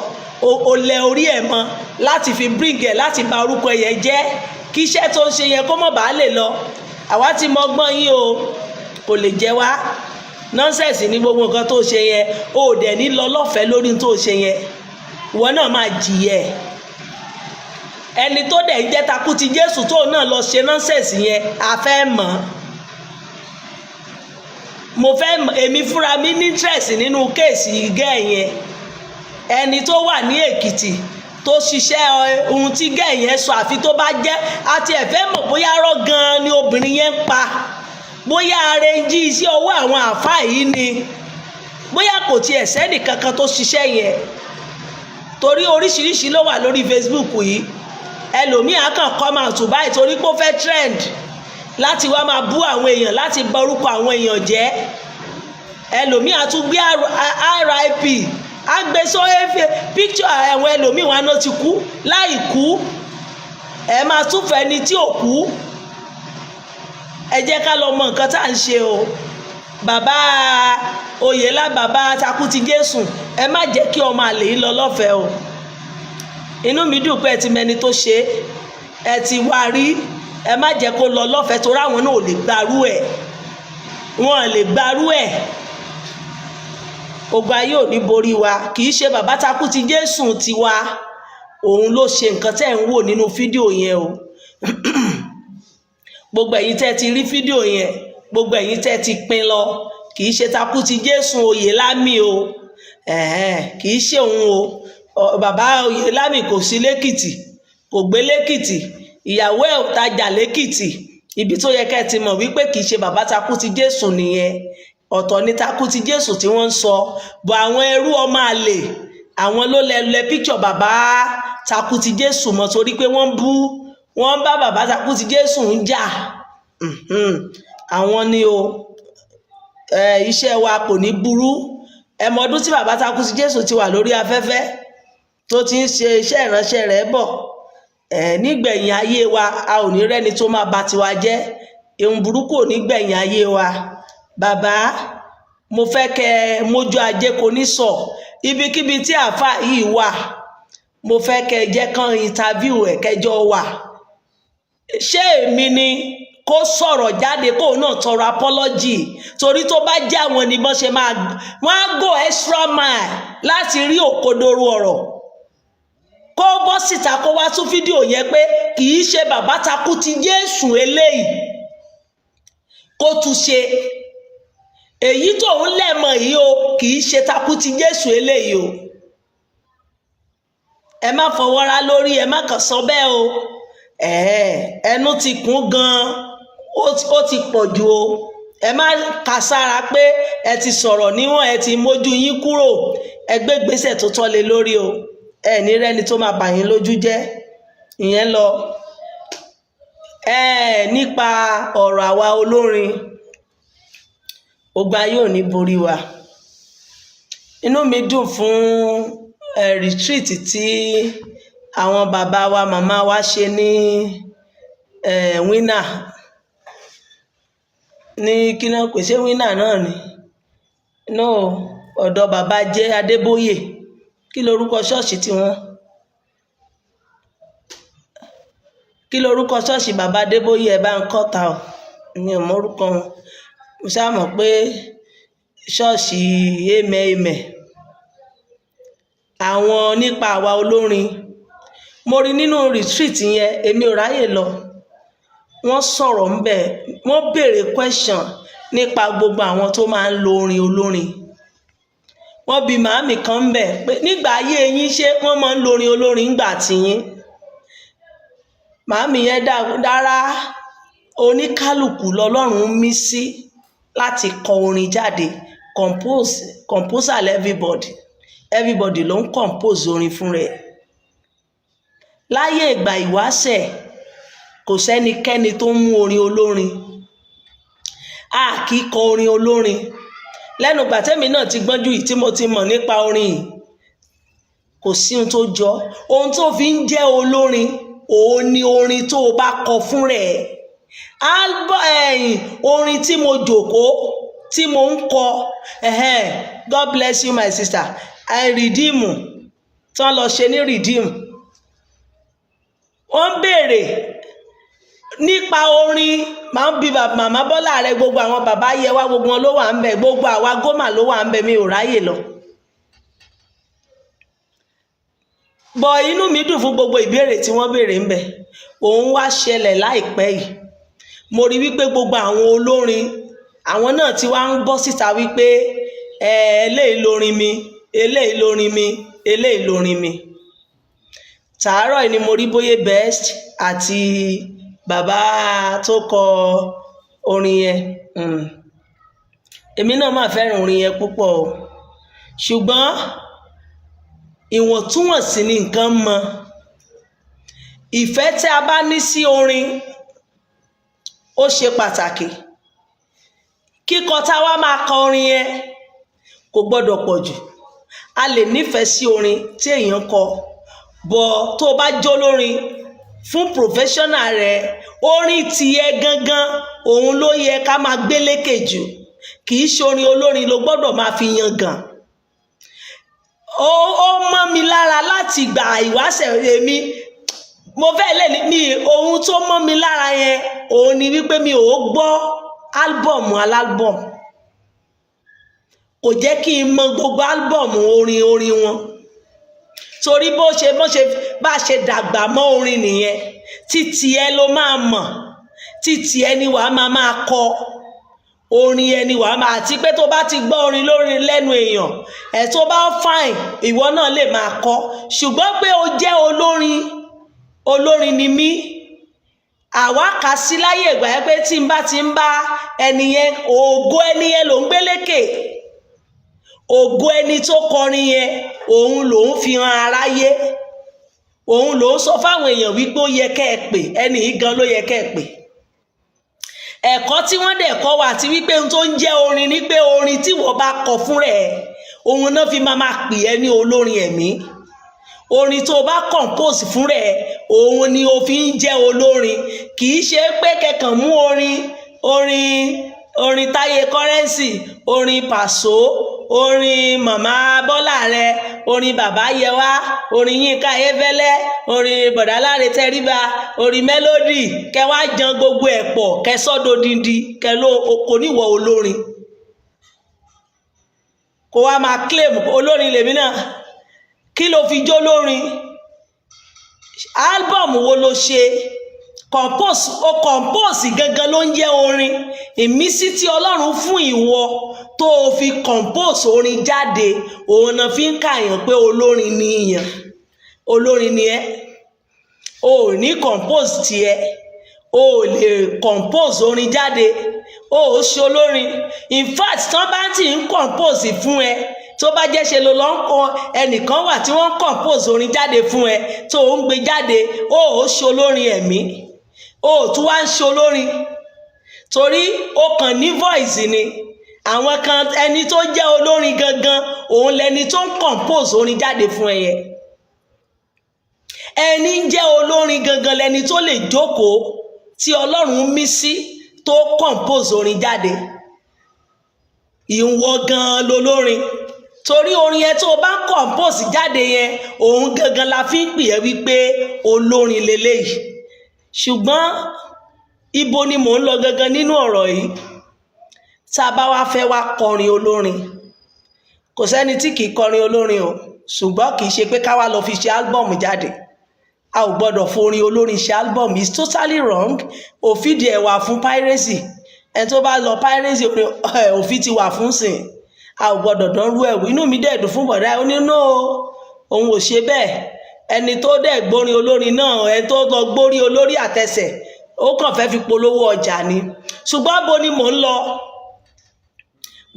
Speaker 1: o lẹ orí ẹ̀ mọ́ láti fi bring ẹ̀ láti bà orúkọ ẹ̀yẹ jẹ́ kí iṣẹ́ tó ń ṣe yẹn kó mọ̀ bá lè lọ àwa ti mọ ọgbọ́n yín o kò lè jẹ́ wá nọ́ńsẹ̀sì ní gbogbo nǹkan tó ṣe yẹn o ò dẹ̀ ní lọ lọ́fẹ̀ẹ́ lórí tó ṣe yẹn ìwọ náà máa jìyẹ ẹni tó dẹ̀ ń jẹ́ takú ti Jésù tó náà lọ ṣe nọ́ńsẹ̀sì yẹn a fẹ́ mọ̀ mo fẹ́ èmi fúnra mi ní interest nínú kéèsì gẹ́ yẹn ẹni tó wà ní Èkìtì tó ṣiṣẹ́ ohun tí gẹ́ yẹn sọ àfi tó bá jẹ́ àti ẹ̀fẹ́ mọ̀ bóyá rọ́ gan-an ni obìnrin yẹn ń pa bóyá arẹ́njí iṣẹ́ ọwọ́ àwọn àáfàá yìí ni bóyá kò tiẹ̀ sẹ́nì kankan tó ṣiṣẹ́ yẹn torí oríṣiríṣi ló wà lórí Facebook yìí ẹlòmíì á kàn come out báyìí torí pé ó fẹ́ trend láti wá máa bú àwọn èèyàn láti bà orúkọ àwọn èèyàn jẹ́ ẹlòmíì á tún gbé RIP agbésọ efe picture àwọn ẹlòmíì wọn náà ti kú láì kú ẹ máa tún fẹ́ ni tí ò kú ẹ jẹ́ ká lọ mọ nǹkan tá à ń ṣe o bàbá Oyèlá bàbá takú ti Jésù ẹ má jẹ́ kí ọmọ àlè yìí lọ lọ́fẹ̀ẹ́ o inú mi dùn pé ẹ ti mẹni tó ṣe ẹ ti wá rí ẹ má jẹ́ kó lọ lọ́fẹ̀ẹ́ torí àwọn náà ò lè gbarú ẹ̀ wọn lè gbarú ẹ̀ ogun ayé ò ní borí wa kì í ṣe bàbá takú ti Jésù tiwa òun ló ṣe nǹkan tẹ́ ń wò nínú fídíò yẹn o gbogbo ẹ̀yin tẹ́ ti rí fídíò yẹn gbogbo ẹ̀yin tẹ́ ti pín lọ kì í ṣe takú ti Jésù Oyèlámì o kì í ṣe òun o bàbá Oyèlámì kò sí lẹ́kìtì kò gbé lẹ́kìtì ìyàwó ẹ̀ ò tajà lẹ́kìtì ibi tó yẹ kẹ́ ti mọ̀ wípé kì í ṣe bàbá takú ti Jésù nìyẹn ọ̀tọ̀ ní takú ti Jésù tí wọ́n ń sọ bọ̀ àwọn ẹrú ọmọ àlè àwọn ló lẹ píkṣọ̀ bàbá takú ti Jésù mọ́ torí pé wọ́n bá bàbá takú ti Jésù ń jà àwọn ni o iṣẹ́ wa kò ní burú ẹmọdún tí bàbá takú ti Jésù ti wà lórí afẹ́fẹ́ tó ti ń ṣe iṣẹ́ ìránṣẹ́ rẹ̀ bọ̀ nígbẹ̀yìn ayé wa a ò ní rẹ́ni tó máa bà tiwa jẹ́ ohun burúkú ò ní gbẹ̀yìn ayé wa bàbá mo fẹ́ kẹ́ mójú ajé kò ní sọ ibikíbi tí àáfàá yìí wà mo fẹ́ kẹ́ jẹ́ kán interview ẹ̀ kẹjọ wà ṣé èmi ni kó sọ̀rọ̀ jáde kó náà tọrọ apology torí tó bá jẹ́ àwọn ni bọ́n ṣe máa wọ́n á go extra mile láti rí òkodoro ọ̀rọ̀ kó bọ́ síta kó wá tún fídíò yẹn pé kì í ṣe bàbá takú ti Jésù eléyìí kó tún ṣe èyí tó ń lẹ̀mọ̀ yìí o kì í ṣe takú ti Jésù eléyìí o ẹ má fọwọ́ra lórí ẹ má kàn sọ bẹ́ẹ̀ o ẹnu ti kún gan-an ó ti pọ̀ jù o ẹ má kà sára pé ẹ ti sọ̀rọ̀ níwọ̀n ẹ ti mójú yín kúrò ẹ gbé gbèsè tó tọ́ lé lórí o ẹ ní rẹ́ni tó máa bà yín lójú jẹ́ ìyẹn lọ nípa ọ̀rọ̀ àwa olórin ogun ayé ò ní borí wa inú mi dùn fún retreat tí àwọn bàbá wa màmá wa ṣe ní winner ní kí náà pè ṣe winner náà ni no ọ̀dọ̀ bàbá jẹ́ Adébóyè kí lorúkọ ṣọ́ọ̀ṣì tiwọn kí lorúkọ ṣọ́ọ̀ṣì bàbá Adébóyè ẹ bá ń kọ́ta ọ̀ mi ò mọ orúkọ wọn mo ṣáà mọ̀ pé ṣọ́ọ̀ṣì èmẹ̀ àwọn nípa àwa olórin mo rí nínú retreat yẹn èmi ò ráyè lọ wọ́n sọ̀rọ̀ ńbẹ̀ wọ́n béèrè question nípa gbogbo àwọn tó máa ń lo orin olórin wọ́n bi màámi kan ńbẹ̀ pé nígbà ayé yín ṣé wọ́n máa ń lo orin olórin ńgbà tiyín màámi yẹn dára oníkálùkù lọ́lọ́run mí sí láti kọ orin jáde composer everybody ló ń compose orin fún rẹ̀ láyé ìgbà ìwáṣẹ̀ kò sẹ́nikẹ́ni tó ń mú orin olórin, a kì í kọ orin olórin. Lẹ́nu ìgbà tẹ́mi náà ti gbọ́njú yìí tí mo ti mọ̀ nípa orin yìí, kò sí ohun tó jọ. Ohun tó fi ń jẹ́ olórin òun ni orin tó o bá kọ fún rẹ̀. Orin tí mo jókòó tí mo ń kọ, God bless you my sister, Redeem tán lọ ṣe ní Redeem, wọ́n béèrè nípa orin, máa ń bí màmá Bọ́lá rẹ, gbogbo àwọn bàbá Yẹwà, gbogbo wọn ló wà ń bẹ̀, gbogbo àwa gómà ló wà ń bẹ̀, mi ò ráyè lọ. Bọ̀ inú mi dùn fún gbogbo ìbéèrè tí wọ́n béèrè ń bẹ̀. Òun wá ṣẹlẹ̀ láìpẹ́ yìí, mo rí wípé gbogbo àwọn olórin àwọn náà ti wá ń bọ́ síta wípé eléyìí lórin mi, eléyìí lórin mi, eléyìí lórin mi. Tàárọ̀ ni mo rí Bóyé Best àti bàbá tó kọ orin yẹn. Èmi náà máa fẹ́ràn orin yẹn púpọ̀ o, ṣùgbọ́n ìwọ̀ntúnwọ̀nsì ni nǹkan mọ. Ìfẹ́ tí a bá ní sí orin ó ṣe pàtàkì. Kíkọ tá wá máa kọ orin yẹn kò gbọ́dọ̀ pọ̀ jù. A lè nífẹ̀ẹ́ sí orin tí èèyàn kọ, bọ̀ tó bá jó lórin fún professional rẹ̀, orin tiẹ̀ gangan òun ló yẹ ká máa gbé lékè jù. Kì í ṣe orin olórin ló gbọ́dọ̀ máa fi yangàn. Ó mọ́ mi lára láti ìgbà ìwáṣẹ̀ èmi, mo fẹ́ lè ní ohun tó mọ́ mi lára yẹn òun ni wípé mi ò gbọ́ álbọ̀mù alálbọ̀mù. Kò jẹ́ kí n mọ gbogbo álbọ̀mù orin wọn, torí bá ṣe dàgbà mọ́ orin nìyẹn. Títí ẹ ló máa mọ̀, títí ẹni wàá máa kọ orin ẹni wàá máa, àti pé tó bá ti gbọ́ orin lórin lẹ́nu èèyàn tó bá fine, ìwọ náà lè máa kọ. Ṣùgbọ́n pé o jẹ́ olórin ni mí, àwa kà sí láyé ìgbà yẹn pé tí n bá ti ń bá ẹni yẹn, ògo ẹni yẹn ló ń gbé lékè, ògo ẹni tó kọrin yẹn òun ló ń fi hàn aráyé, òun ló ń sọ fáwọn èèyàn wípé ó yẹ kẹ́ ẹ pè ẹni yìí gan ló yẹ kẹ́ ẹ pè. Ẹ̀kọ́ tí wọ́n dẹ̀ kọ́ wa àti wípé ohun tó ń jẹ́ orin ni pé orin tí wọ́n bá kọ fún rẹ̀ òun náà fi máa pè ẹ́ ní olórin ẹ̀mí. Orin tó bá compose fún rẹ̀ òun ni o fi ń jẹ́ olórin. Kì í ṣe pé kẹkàn mú orin Táyé Currency, orin Pàṣọ, orin màmá Bọ́lá rẹ, orin bàbá Yẹwà, orin Yínká Ayéfẹ́lẹ́, orin Bọ̀dá Láre Tẹríba, orin Melody, kẹ wá jan gbogbo ẹ̀ pọ̀, kẹ sọ́dọ̀ dindi, kẹ ló kò níwọ̀ olórin. Kó wá máa claim olórin lèmi náà. Kí ló fi jó lórin? Álbọ̀mù wo ló ṣe? Compose gangan ló ń jẹ́ orin. Ìmísí tí Ọlọ́run fún ìwọ tó o fi compose orin jáde, òun náà fi ń kàyàn pé olórin ni ìyàn. Olórin ni ẹ́. O ò ní compose tiẹ̀, o ò lè compose orin jáde, o ò ṣe olórin. In fact, tán bá ti ń compose fún ẹ, tó bá jẹ́ ṣe ló lọ ń kọ, ẹnìkan wà tí wọ́n compose orin jáde fún ẹ tó ń gbé jáde, o ò ṣe olórin ẹ̀mí, o tún wá ń ṣe olórin, torí ó kàn ní voice ni. Àwọn kan, ẹni tó jẹ́ olórin gangan òun lẹni tó ń compose orin jáde fún ẹ yẹn. Ẹni ń jẹ́ olórin gangan lẹni tó lè jókòó tí Ọlọ́run mí sí tó compose orin jáde. Ìwọ gan lolórin, torí orin yẹn tó bá ń compose jáde yẹn òun gangan la fi ń pè ẹ́ wípé olórin leléyìí. Ṣùgbọ́n ibo ni mò ń lọ gangan nínú ọ̀rọ̀ yìí? Tá bá wá fẹ́ wá kọrin olórin, kò sẹ́ni tí kì í kọrin olórin o, ṣùgbọ́n kì í ṣe pé ká wá lọ fi ṣe álbọ̀mù jáde. A ò gbọ́dọ̀ forin olórin ṣe álbọ̀mù, it's totally wrong. Òfin díẹ̀ wà fún piracy. Ẹni tó bá lọ piracy, òfin ti wà fún sìn. A ò gbọ́dọ̀ dánrú ẹ̀wù. Inú mi dẹ̀ dùn fún bọ̀dá, ó ní no, òun ò ṣe bẹ́ẹ̀. Ẹni tó dẹ̀ gbórin olórin náà, ẹni tó lọ gbórí olórí àtẹsẹ̀, ó kàn fẹ́ fi polówó ọjà ni. Ṣùgbọ́n bo ni mò ń lọ?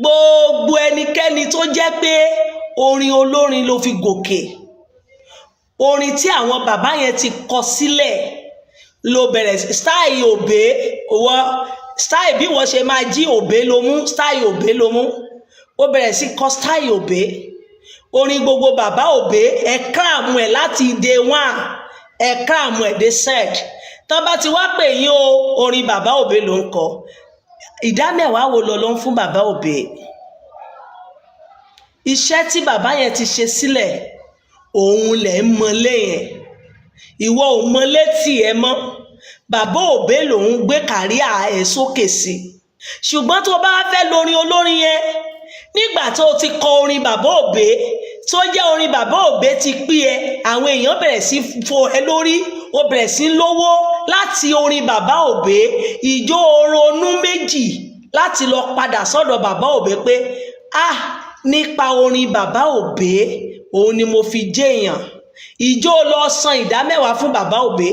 Speaker 1: Gbogbo ẹnikẹ́ni tó jẹ́ pé orin olórin ló fi gòkè, orin tí àwọn bàbá yẹn ti kọ sílẹ̀ lo bẹ̀rẹ̀ style òbé wọ style bí wọ́n ṣe máa jí òbé ló mú style òbé ló mú ó bẹ̀rẹ̀ sí kọ style òbé orin gbogbo bàbá òbé ẹ̀ka àmú ẹ̀ láti day one ẹ̀ka àmú ẹ̀ dé sed tán bá ti wá pè yín o orin bàbá òbé ló ń kọ ìdámẹ́wàá wo ló ń fún bàbá òbé iṣẹ́ tí bàbá yẹn ti ṣe sílẹ̀ òun lẹ̀ ń mọlé yẹn ìwọ ò mọlé tì ẹ mọ́ bàbá òbé lòun gbé kàríà ẹ̀ sókè sí ṣùgbọ́n tó bá fẹ́ lórin olórin yẹn nígbà tó ti kọ orin bàbá òbé tó jẹ́ orin bàbá òbé ti pín ẹ àwọn èèyàn bẹ̀rẹ̀ sí fò ẹ lórí ó bẹ̀rẹ̀ sí lówó láti orin bàbá òbé ìjó ronú méjì láti lọ padà sọ́dọ̀ bàbá òbé pé nípa orin bàbá òbé òun ni mo fi jẹ́ èèyàn ìjó lọ san ìdámẹ́wàá fún bàbá òbé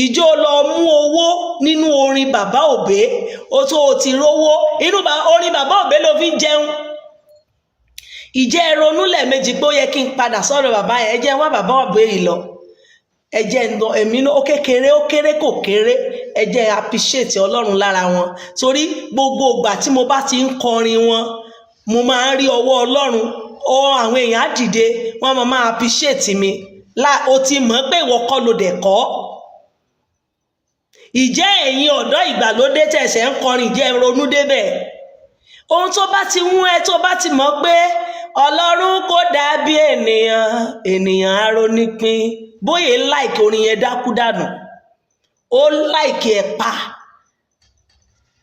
Speaker 1: ìjó lọ mú owó nínú orin bàbá òbé ó tó o ti rówó inú orin bàbá òbé ló fi jẹun ìjẹ́ ronú lẹ́ẹ̀mejì pé ó yẹ kí n padà sọ́dọ̀ bàbá yẹn ẹ jẹ́ wá bàbá òbé yìí lọ ẹ jẹ́ ẹ̀mí ó kékeré ó kéré kò kéré ẹ jẹ́ appreciate ọlọ́run lára wọn torí gbogbo ìgbà tí mo bá ti ń kọrin wọn mo máa ń rí ọwọ́ ọlọ́run àwọn èèyàn á dìde wọ́n máa appreciate mi o ti mọ̀ pé ìwọ kọ́ ló dẹ̀ kọ́ ìjẹ́ ẹ̀yin ọ̀dọ́ ìgbàlódé tẹ̀sẹ̀ ń kọrin ìjẹ́ ronú débẹ̀ ohun tó bá ti wún ẹ tó bá ti mọ̀ pé ọlọ́run kò dàbí ènìyàn arónípin bóyá like orin yẹn dákú dànù ó like ẹ̀ pa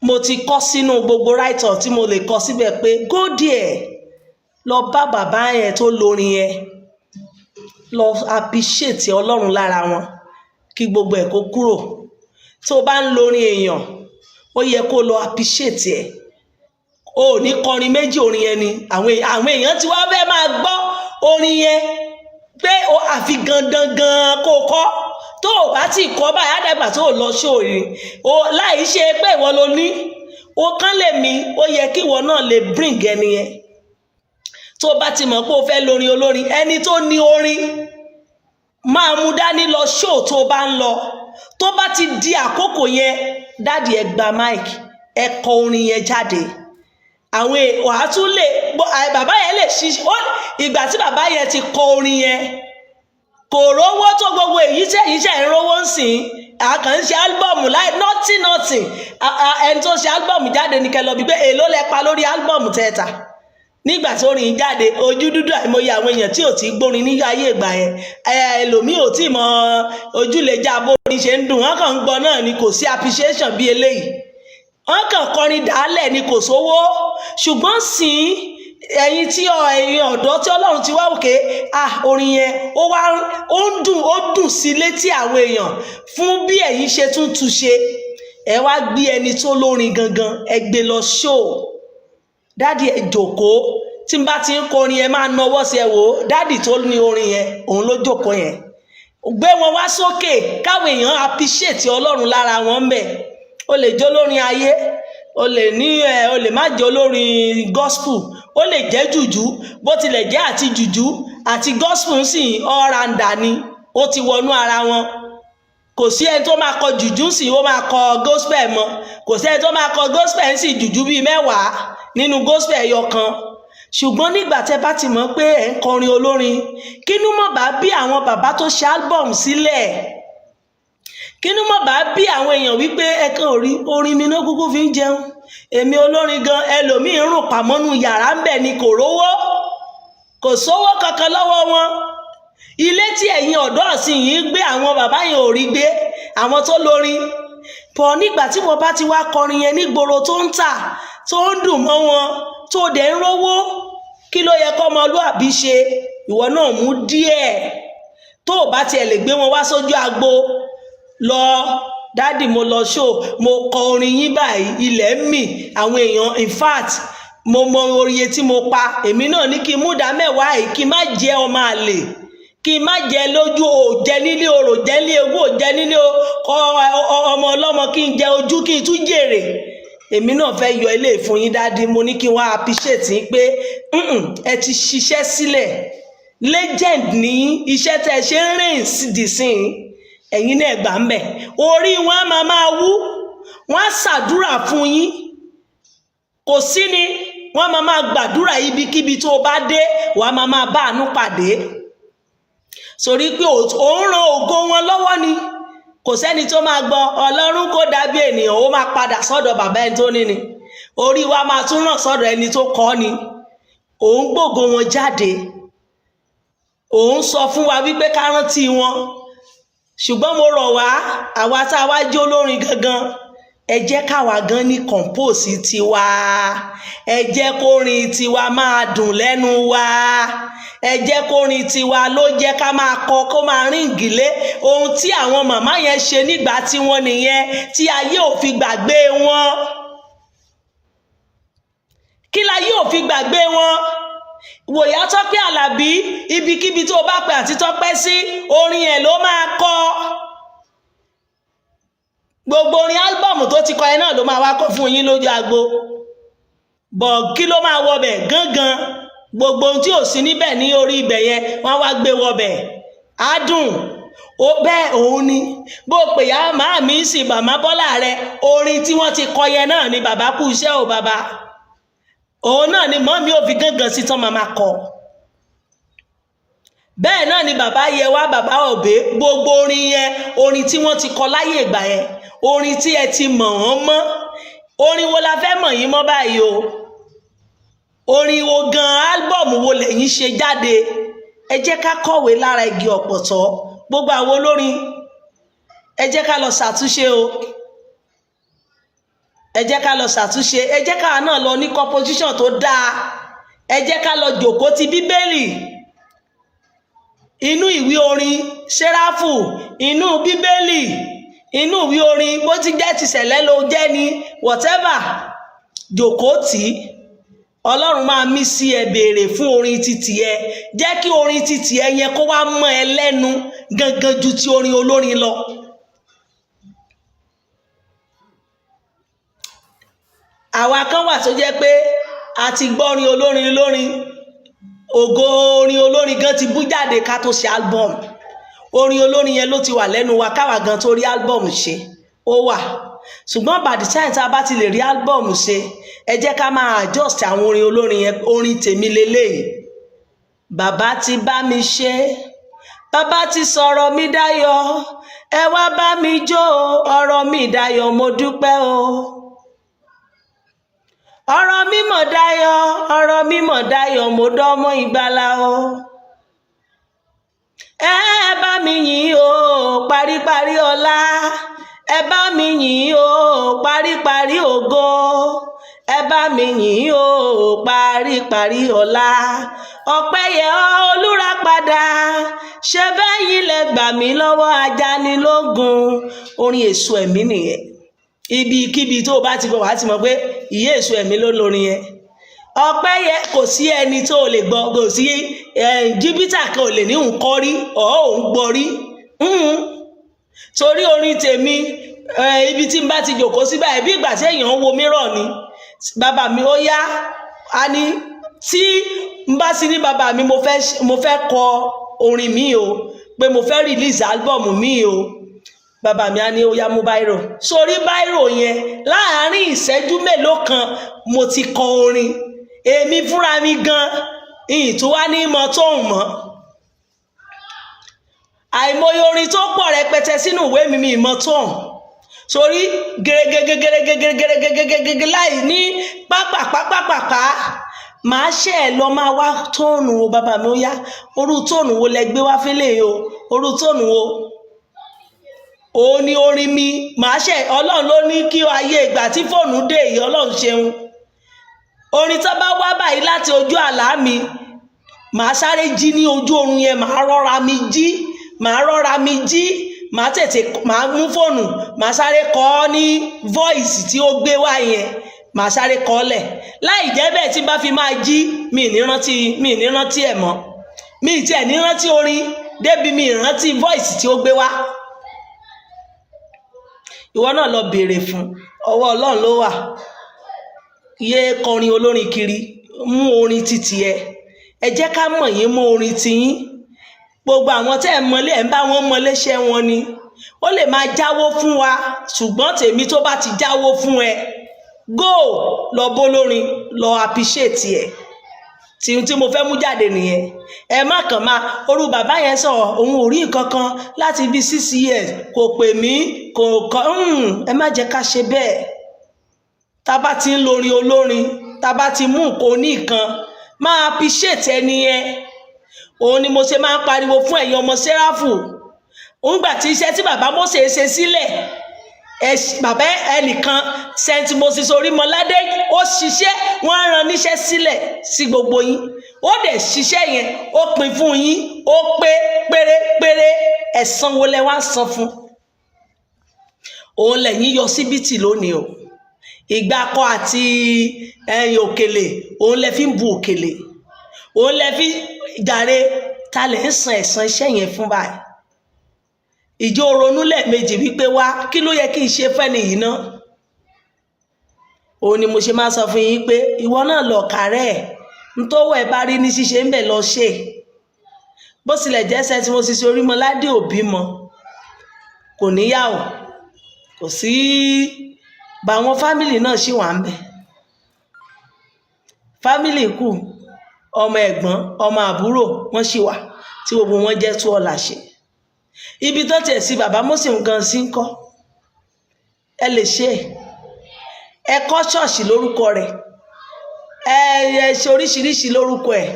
Speaker 1: mo ti kọ́ sínú gbogbo write-up tí mo lè kọ síbẹ̀ pé go there lọ bá bàbá yẹn tó lórin yẹn lọ appreciate ọlọ́run lára wọn kí gbogbo ẹ̀ kó kúrò tó bá ń lórin èèyàn ó yẹ kó lọ appreciate ẹ̀ o ò ní kọrin méjì orin yẹn ni àwọn èèyàn tí wọ́n fẹ́ máa gbọ́ orin yẹn pé o àfi gandan kó kọ́ tó o bá ti kọ́ báyìí àdàgbà tó o lọ sóòrìn o láì ṣe pé ìwọ ló ní o kán lè mí ó yẹ kí ìwọ náà lè bring ẹni yẹn tó o bá ti mọ̀ pé o fẹ́ lórin olórin ẹni tó ní orin máa mú dání lọ show tó o bá ń lọ tó bá ti di àkókò yẹn dáàdì ẹ gba mic ẹ kọ orin yẹn jáde àwọn wàá tún lè bàbá yẹn lè ṣiṣẹ́ ìgbà tí bàbá yẹn ti kọ orin yẹn kò rówó tó gbogbo èyí tẹ̀yìn ṣe ń rówó ń sìn àkàn ń ṣe álbọ̀mù láì nothing ẹni tó ṣe álbọ̀mù jáde ní kẹlọ́ bí pé èló lẹ pa lórí álbọ̀mù tẹ́ta nígbà tó rìn jáde ojú dúdú àìmọye àwọn èèyàn tí ò tí gbórin ní ayé ìgbà yẹn ẹlòmíì ò tí mọ ojú lè já bórin ṣe ń dùn wọn kàn ń gbọ́ náà ni kò sí appreciation bí eléyìí wọn kàn kọrin dálẹ̀ ni kò sówó ṣùgbọ́n sìn ẹ̀yin tí ẹ̀yin ọ̀dọ́ tí Ọlọ́run ti wá òkè orin yẹn ó dùn sí létí àwọn èèyàn fún bí ẹ̀yin ṣe tún tu ṣe ẹ wá gbé ẹni tó lórin gangan ẹ gbé lọ show dádì ẹ jókòó tí n bá ti ń kọrin ẹ máa nawọ́ sí ẹ wò dádì tó ní orin yẹn òun ló jókòó yẹn gbé wọn wá sókè káwọn èèyàn appreciate Ọlọ́run lára wọn mbẹ o lè jó lórin ayé o lè má jó lórin gospel ó lè jẹ́ jùjú bó tilẹ̀ jẹ́ àti jùjú àti gospel sì ọ̀ràǹdà ni ó ti wọnú ara wọn kò sí ẹni tó máa kọ jùjú sí ó máa kọ gospel mọ́ kò sí ẹni tó máa kọ gospel sí jùjú bíi 10 nínú gospel ẹyọ kan ṣùgbọ́n nígbà tẹ́ bá ti mọ̀ pé ẹ̀ ń kọrin olórin kínú mọ̀ bá bí àwọn bàbá tó ṣe álbọ̀mù sílẹ̀ kínú mọ̀ bá bí àwọn èèyàn wípé ẹ̀kan orin mi náà kúkú fi ń jẹun èmi olórin gan ẹlòmíín rùn pàmọ́nú yàrá ń bẹ̀ ni kò rówó kò sówó kankan lọ́wọ́ wọn ilé tí ẹ̀yin ọ̀dọ́ ọ̀sìn yìí gbé àwọn bàbá yẹn ò rí gbé àwọn tó lórin pọ̀ nígbà tí mo bá ti wá kọrin yẹn nígboro tó ń tà tó ń dùn mọ́ wọn tó dẹ̀ ń rówó kí ló yẹ kọ́mọlúàbí ṣe ìwọ náà mú díẹ̀ tó o bá tiẹ̀ lè gbé wọn wá sójú agbo lọ dádì mo lọ show mo kọ orin yín báyìí ilẹ̀ ń mì àwọn èèyàn in fact mo mọ oríye tí mo pa èmi náà ní kí n mú dá mẹ́wàá yìí kí n má jẹ ọmọ àlè kí n má jẹ lójú òjẹ nílé orò jẹ nílé owó òjẹ nílé ọmọ ọlọ́mọ kí n jẹ ojú kí n tún jèrè èmi náà fẹ́ yọ ilé fún yín dádì mo ní kí n wá appreciate yín pé ẹ ti ṣiṣẹ́ sílẹ̀ legend ní iṣẹ́ tẹ́ ṣe ń rìn dìsín ẹ̀yin náà gbà ń bẹ̀. Orí wọn máa wú, wọ́n á ṣàdúrà fún yín, kò sí ni wọ́n máa gbàdúrà ibikíbi tó bá dé, wàá máa bá àánú pàdé. Sórí pé ó ń ran ògo wọn lọ́wọ́ ni, kò sẹ́ni tó máa gbọ́ Ọlọ́run kò dàbí ènìyàn, ó máa padà sọ́dọ̀ bàbá ẹni tó ní ni. Orí wa máa tún ràn sọ́dọ̀ ẹni tó kọ́ ni. Òun gbògo wọn jáde, òun sọ fún wa wípé ká rántí wọn. Ṣùgbọ́n mo rọ̀ wá, àwa tá a wá jó lórin gangan, ẹ jẹ́ káwa gan ní compose tiwa, ẹ jẹ́ kórin tiwa máa dùn lẹ́nu wa, ẹ jẹ́ kórin tiwa ló jẹ́ ká máa kọ kó máa ríǹgìlé. Ohun tí àwọn màmá yẹn ṣe nígbà tí wọ́n nìyẹn, tí ayé ò fi gbàgbé wọn. Kí láyé ò fi gbàgbé wọn? Wòyá Tọ́pẹ́ Àlàbí, ibikíbi tó bá pè àti Tọ́pẹ́ sí, orin ẹ̀ ló máa kọ. Gbogbo orin álbọ̀mù tó ti kọ ẹ náà ló máa wá kọ fún yín lójú agbo. Bọ̀ kí ló máa wọbẹ̀ gángan? Gbogbo ohun tí ò sí níbẹ̀ ní orí ibẹ̀ yẹn, wọ́n wá gbé wọbẹ̀. Adùn ó bẹ́ẹ̀ òun ni. Bó pè yá màá mi sì Màmá Bọ́lá rẹ, orin tí wọ́n ti kọ yẹn náà ni bàbá kú iṣẹ́ ò bàbá. Òun náà ni mọ́mí ò fi gángan sí tán màmá kọ. Bẹ́ẹ̀ náà ni bàbá Yẹwà, bàbá Òbé, gbogbo orin yẹn, orin tí wọ́n ti kọ láyé ìgbà yẹn, orin tí ẹ ti mọ̀ wọ́n mọ́. Orin wo la fẹ́ mọ̀ yín mọ́ báyìí o? Orin wo gan álbọ̀mù wo lẹ́yìn ṣe jáde? Ẹ jẹ́ ká kọ̀wé lára igi ọ̀pọ̀tọ́. Gbogbo àwọn olórin, ẹ jẹ́ ká lọ ṣàtúnṣe o. Ẹ jẹ́ ká lọ ṣàtúnṣe, ẹ jẹ́ ká náà lọ ní composition tó dáa. Ẹ jẹ́ ká lọ jókòó ti Bíbélì, inú ìwé orin Séráfù, inú Bíbélì, inú ìwé orin bó ti jẹ́ ti Sẹ̀lẹ́ ló jẹ́ ni whatever, jókòó tì. Ọlọ́run máa mí sí ẹ béèrè fún orin títì ẹ. Jẹ́ kí orin títì ẹ yẹn kó wá mọ́ ẹ lẹ́nu gangan ju ti orin olórin lọ. Àwa kan wà tó jẹ́ pé a ti gbọ́ orin olórin, ògo orin olórin gan ti bú jáde ká tó ṣe album. Orin olórin yẹn ló ti wà lẹ́nu wa káwa gan tó rí album ṣe, ó wà. Ṣùgbọ́n by the time tá a bá ti lè rí album ṣe, ẹ jẹ́ ká máa adjust àwọn orin olórin yẹn. Orin tèmi leléyìí, bàbá ti bá mi ṣe, bàbá ti sọ̀rọ̀ mi dayọ̀, ẹ wá bá mi jó, ọ̀rọ̀ mi dayọ̀, mo dúpẹ́ o. Ọ̀rọ̀ mi mọ̀ dayọ̀, ọ̀rọ̀ mi mọ̀ dayọ̀, mo dọ́mọ ìgbàlà o. Ẹ bá mi yìn o, paríparí ọlá. Ẹ bá mi yìn o, paríparí ògo. Ẹ bá mi yìn o, paríparí ọlá. Ọpẹ́ yẹ ọ́ Olùràpadà, ṣe bẹ́yìn lẹ gbà mí lọ́wọ́ ajánilógun. Orin èso ẹ̀mí nìyẹn. Ibikíbi tó bá ti gbọ́ wá ti mọ̀ pé ìyé èso ẹ̀mí ló lórin yẹn. Ọpẹ́ yẹ kò sí ẹni tó lè gbọ́, kò sí jìbìtà kan ò lè ní nǹkan rí ọ̀ òun gbọ́ rí. Torí orin tèmi, ibi tí n bá ti jòkó sí báyìí bí ìgbà tí èèyàn ń wo mìíràn ni. Bàbá mi ó yá, a ní tí n bá sí ní bàbá mi mo fẹ́ kọ orin mi o, pé mo fẹ́ release album mi o. Bàbá mi á ní ó yá mú báírò. Sórí báírò yẹn láàárín ìṣẹ́jú mélòó kan mo ti kọ orin. Èmi fúnra mi gan ìyìn tó wá ní mọ tó ń mọ́. Àìmọye orin tó pọ̀ rẹpẹtẹ sínú ìwé mi ìmọ̀ tó ń. Sórí gẹ́gẹ́gẹ́gẹ́gẹ́gẹ́gẹ́gẹ́gẹ́gẹ́ láì ní pápápápápá màá ṣe ẹ̀ lọ máa wá tóònù o. Bàbá mi ó yá, orú tóònù wo lẹ gbé wá fẹ́lẹ̀ o, orú tóònù wo. Òun ni orin mi, màá ṣe Ọlọ́run ló ní kí ayé ìgbà tí fóònù dé yìí, Ọlọ́run ṣeun. Orin tó bá wá báyìí láti ojú àlá mi, màá sáré jí ní ojú oorun yẹn, màá rọra mi jí, màá tètè màá mú fóònù, màá sáré kọ ọ́ ní voice tí ó gbé wá yẹn, màá sáré kọ ọ́ lẹ̀. Láì jẹ́ bẹ́ẹ̀ tí bá fi máa jí, mi ní rántí ẹ̀ mọ́. Mi ì tiẹ̀ ní rántí orin débi mi rántí voice tí ó gbé wá. Ìwọ náà lọ béèrè fún, ọwọ́ Ọlọ́run ló wà. Yé kọrin olórin kiri, mú orin títì ẹ. Ẹ jẹ́ ká mọ̀ yín mú orin tiyín. Gbogbo àwọn tẹ́ ẹ mọ́lé ẹ̀ ń bá wọn mọ́lé ṣẹ́ wọn ni. ó lè máa jáwó fún wa ṣùgbọ́n tèmi tó bá ti jáwó fún ẹ go lọ bó lórin lọ appreciate ẹ tí mo fẹ́ mú jáde nìyẹn. Ẹ má kàn máa orú bàbá yẹn sọ òun ò rí nǹkan kan láti bí 6 years kò pè mí kò kọ́ ẹ má jẹ́ ká ṣe bẹ́ẹ̀. Tá bá ti ń lorin olórin tá bá ti mú nǹkan oníkan máa appreciate ẹni yẹn. Òun ni mo ṣe máa ń pariwo fún ẹ̀yin ọmọ Sẹ́ráfù ńgbà tí iṣẹ́ tí bàbá Mósè ṣe sílẹ̀ bàbá ẹnìkan St. Moses Orímọládé ó ṣiṣẹ́ wọ́n rán níṣẹ́ sílẹ̀ sí gbogbo yín ó dẹ̀ ṣiṣẹ́ yẹn ó pín fún yín ó pé pérépéré ẹ̀san wo lẹ wá san fún. Òun lẹ́yìn yọ síbítì lónìí o ìgbà kọ àti ẹ̀yìn òkèlè òun lẹ fi ń bu òkèlè òun lẹ fi jàre ta lẹ ń san ẹ̀san iṣẹ́ yẹn fún báyìí. Ìjọ ronú lẹ́ẹ̀mejì wípé wá kí ló yẹ kí n ṣe fẹ́ni yìí ná. Òun ni mo ṣe máa sọ fún yín pé ìwọ náà lọ kàárẹ̀ ẹ̀ ntọ́wọ́ ẹ bá rí ní ṣíṣe ń bẹ̀ lọ ṣe. Bó tilẹ̀ jẹ́ St. Moses Orímọládé ò bímọ kò níyàwó kò sí bá àwọn fámìlì náà ṣì wà ń bẹ̀. Fámìlì kù ọmọ ẹ̀gbọ́n ọmọ àbúrò wọ́n ṣì wà tí gbogbo wọn jẹ́ tú ọ̀la ṣe. Ibi tó tiẹ̀ sí bàbá Mósè gan sí ń kọ́ ẹ lè ṣe ẹ kọ́ ṣọ́ọ̀ṣì lórúkọ rẹ̀ ẹ ṣe oríṣiríṣi lórúkọ ẹ̀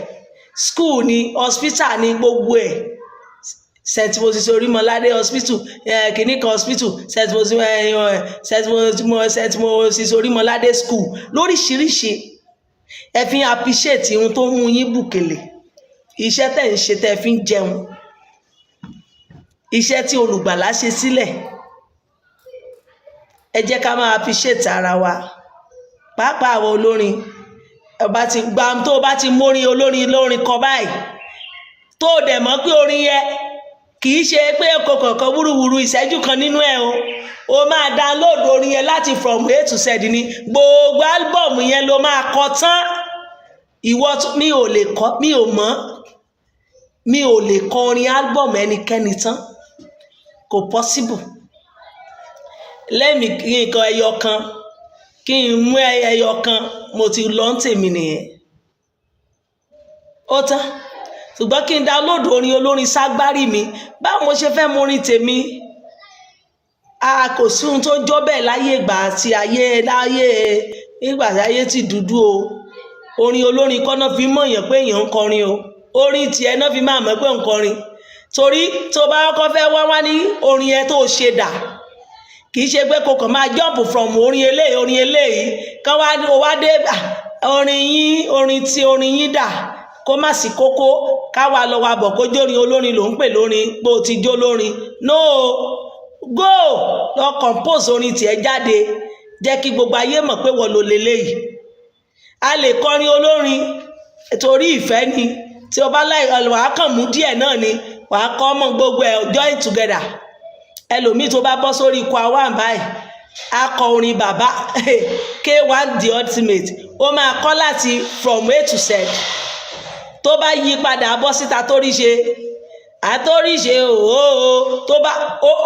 Speaker 1: school ni hospital ni gbogbo ẹ̀ St. Moses Orímọládé hospital kìnnìkan hospital St. Moses Orímọládé school lóríṣiríṣi ẹ fi appreciate ohun tó mú yín bùkèlè iṣẹ́ tẹ̀ ń ṣe tẹ̀ fi ń jẹun iṣẹ́ tí olùgbàlà ṣe sílẹ̀. Ẹ jẹ́ ká máa appreciate ara wa pàápàá àwọn olórin ọba ti gbà tó bá ti mórin olórin lórin kọ báyìí tó dẹ̀ mọ̀ pé orin yẹn kì í ṣe pé kọ̀kọ̀kọ̀ wúruwúru ìṣẹ́jú kan nínú ẹ̀ o máa download orin yẹn láti from A to Z ni gbogbo álbọ̀mù yẹn ló máa kọ tán. Ìwọ mi ò lè kọ mi ò lè kọ orin álbọ̀mù ẹnikẹ́ni tán kò possible. Lẹ́mìí nǹkan ẹyọ kan kí n mú ẹyọ kan mo ti lọ ń tèmi nìyẹn ó tán. Ṣùgbọ́n kí n download orin olórin ságbárí mi báwo mo ṣe fẹ́ mú orin tèmi. Kò sí ohun tó jọ bẹ́ẹ̀ láyé ìgbà àti ìgbà ayé ti dúdú o. Orin olórin kọ́ náà fi mọ̀yàn pé èèyàn ń kọrin o orin tiẹ̀ náà fi máa mọ̀ pé ń kọrin torí tó bá kọ́ fẹ́ wá ní orin yẹn tó ṣe dà kì í ṣe pé kò kàn máa jump from orin eléyìí kán wá dé orin yín dà kó má sí kókó káwa lọ wa bọ̀ kó jórin olórin ló ń pè lórin pé ó ti jó lórin no go lọ compose orin tiẹ̀ jáde jẹ́ kí gbogbo ayé mọ̀ pé wọ́n ló leléyìí. A lè kọrin olórin torí ìfẹ́ ni tí o bá láì wàá kàn mú díẹ̀ náà ni wàá kọ́ ọmọ gbogbo ẹ̀ join together. Ẹlòmíì tó bá bọ́ sórí ikọ̀ àwọn báyìí a kọ orin bàbá K1 the ultimate ó máa kọ́ láti from A to Z tó bá yí padà bọ́ síta àtóríṣe tó bá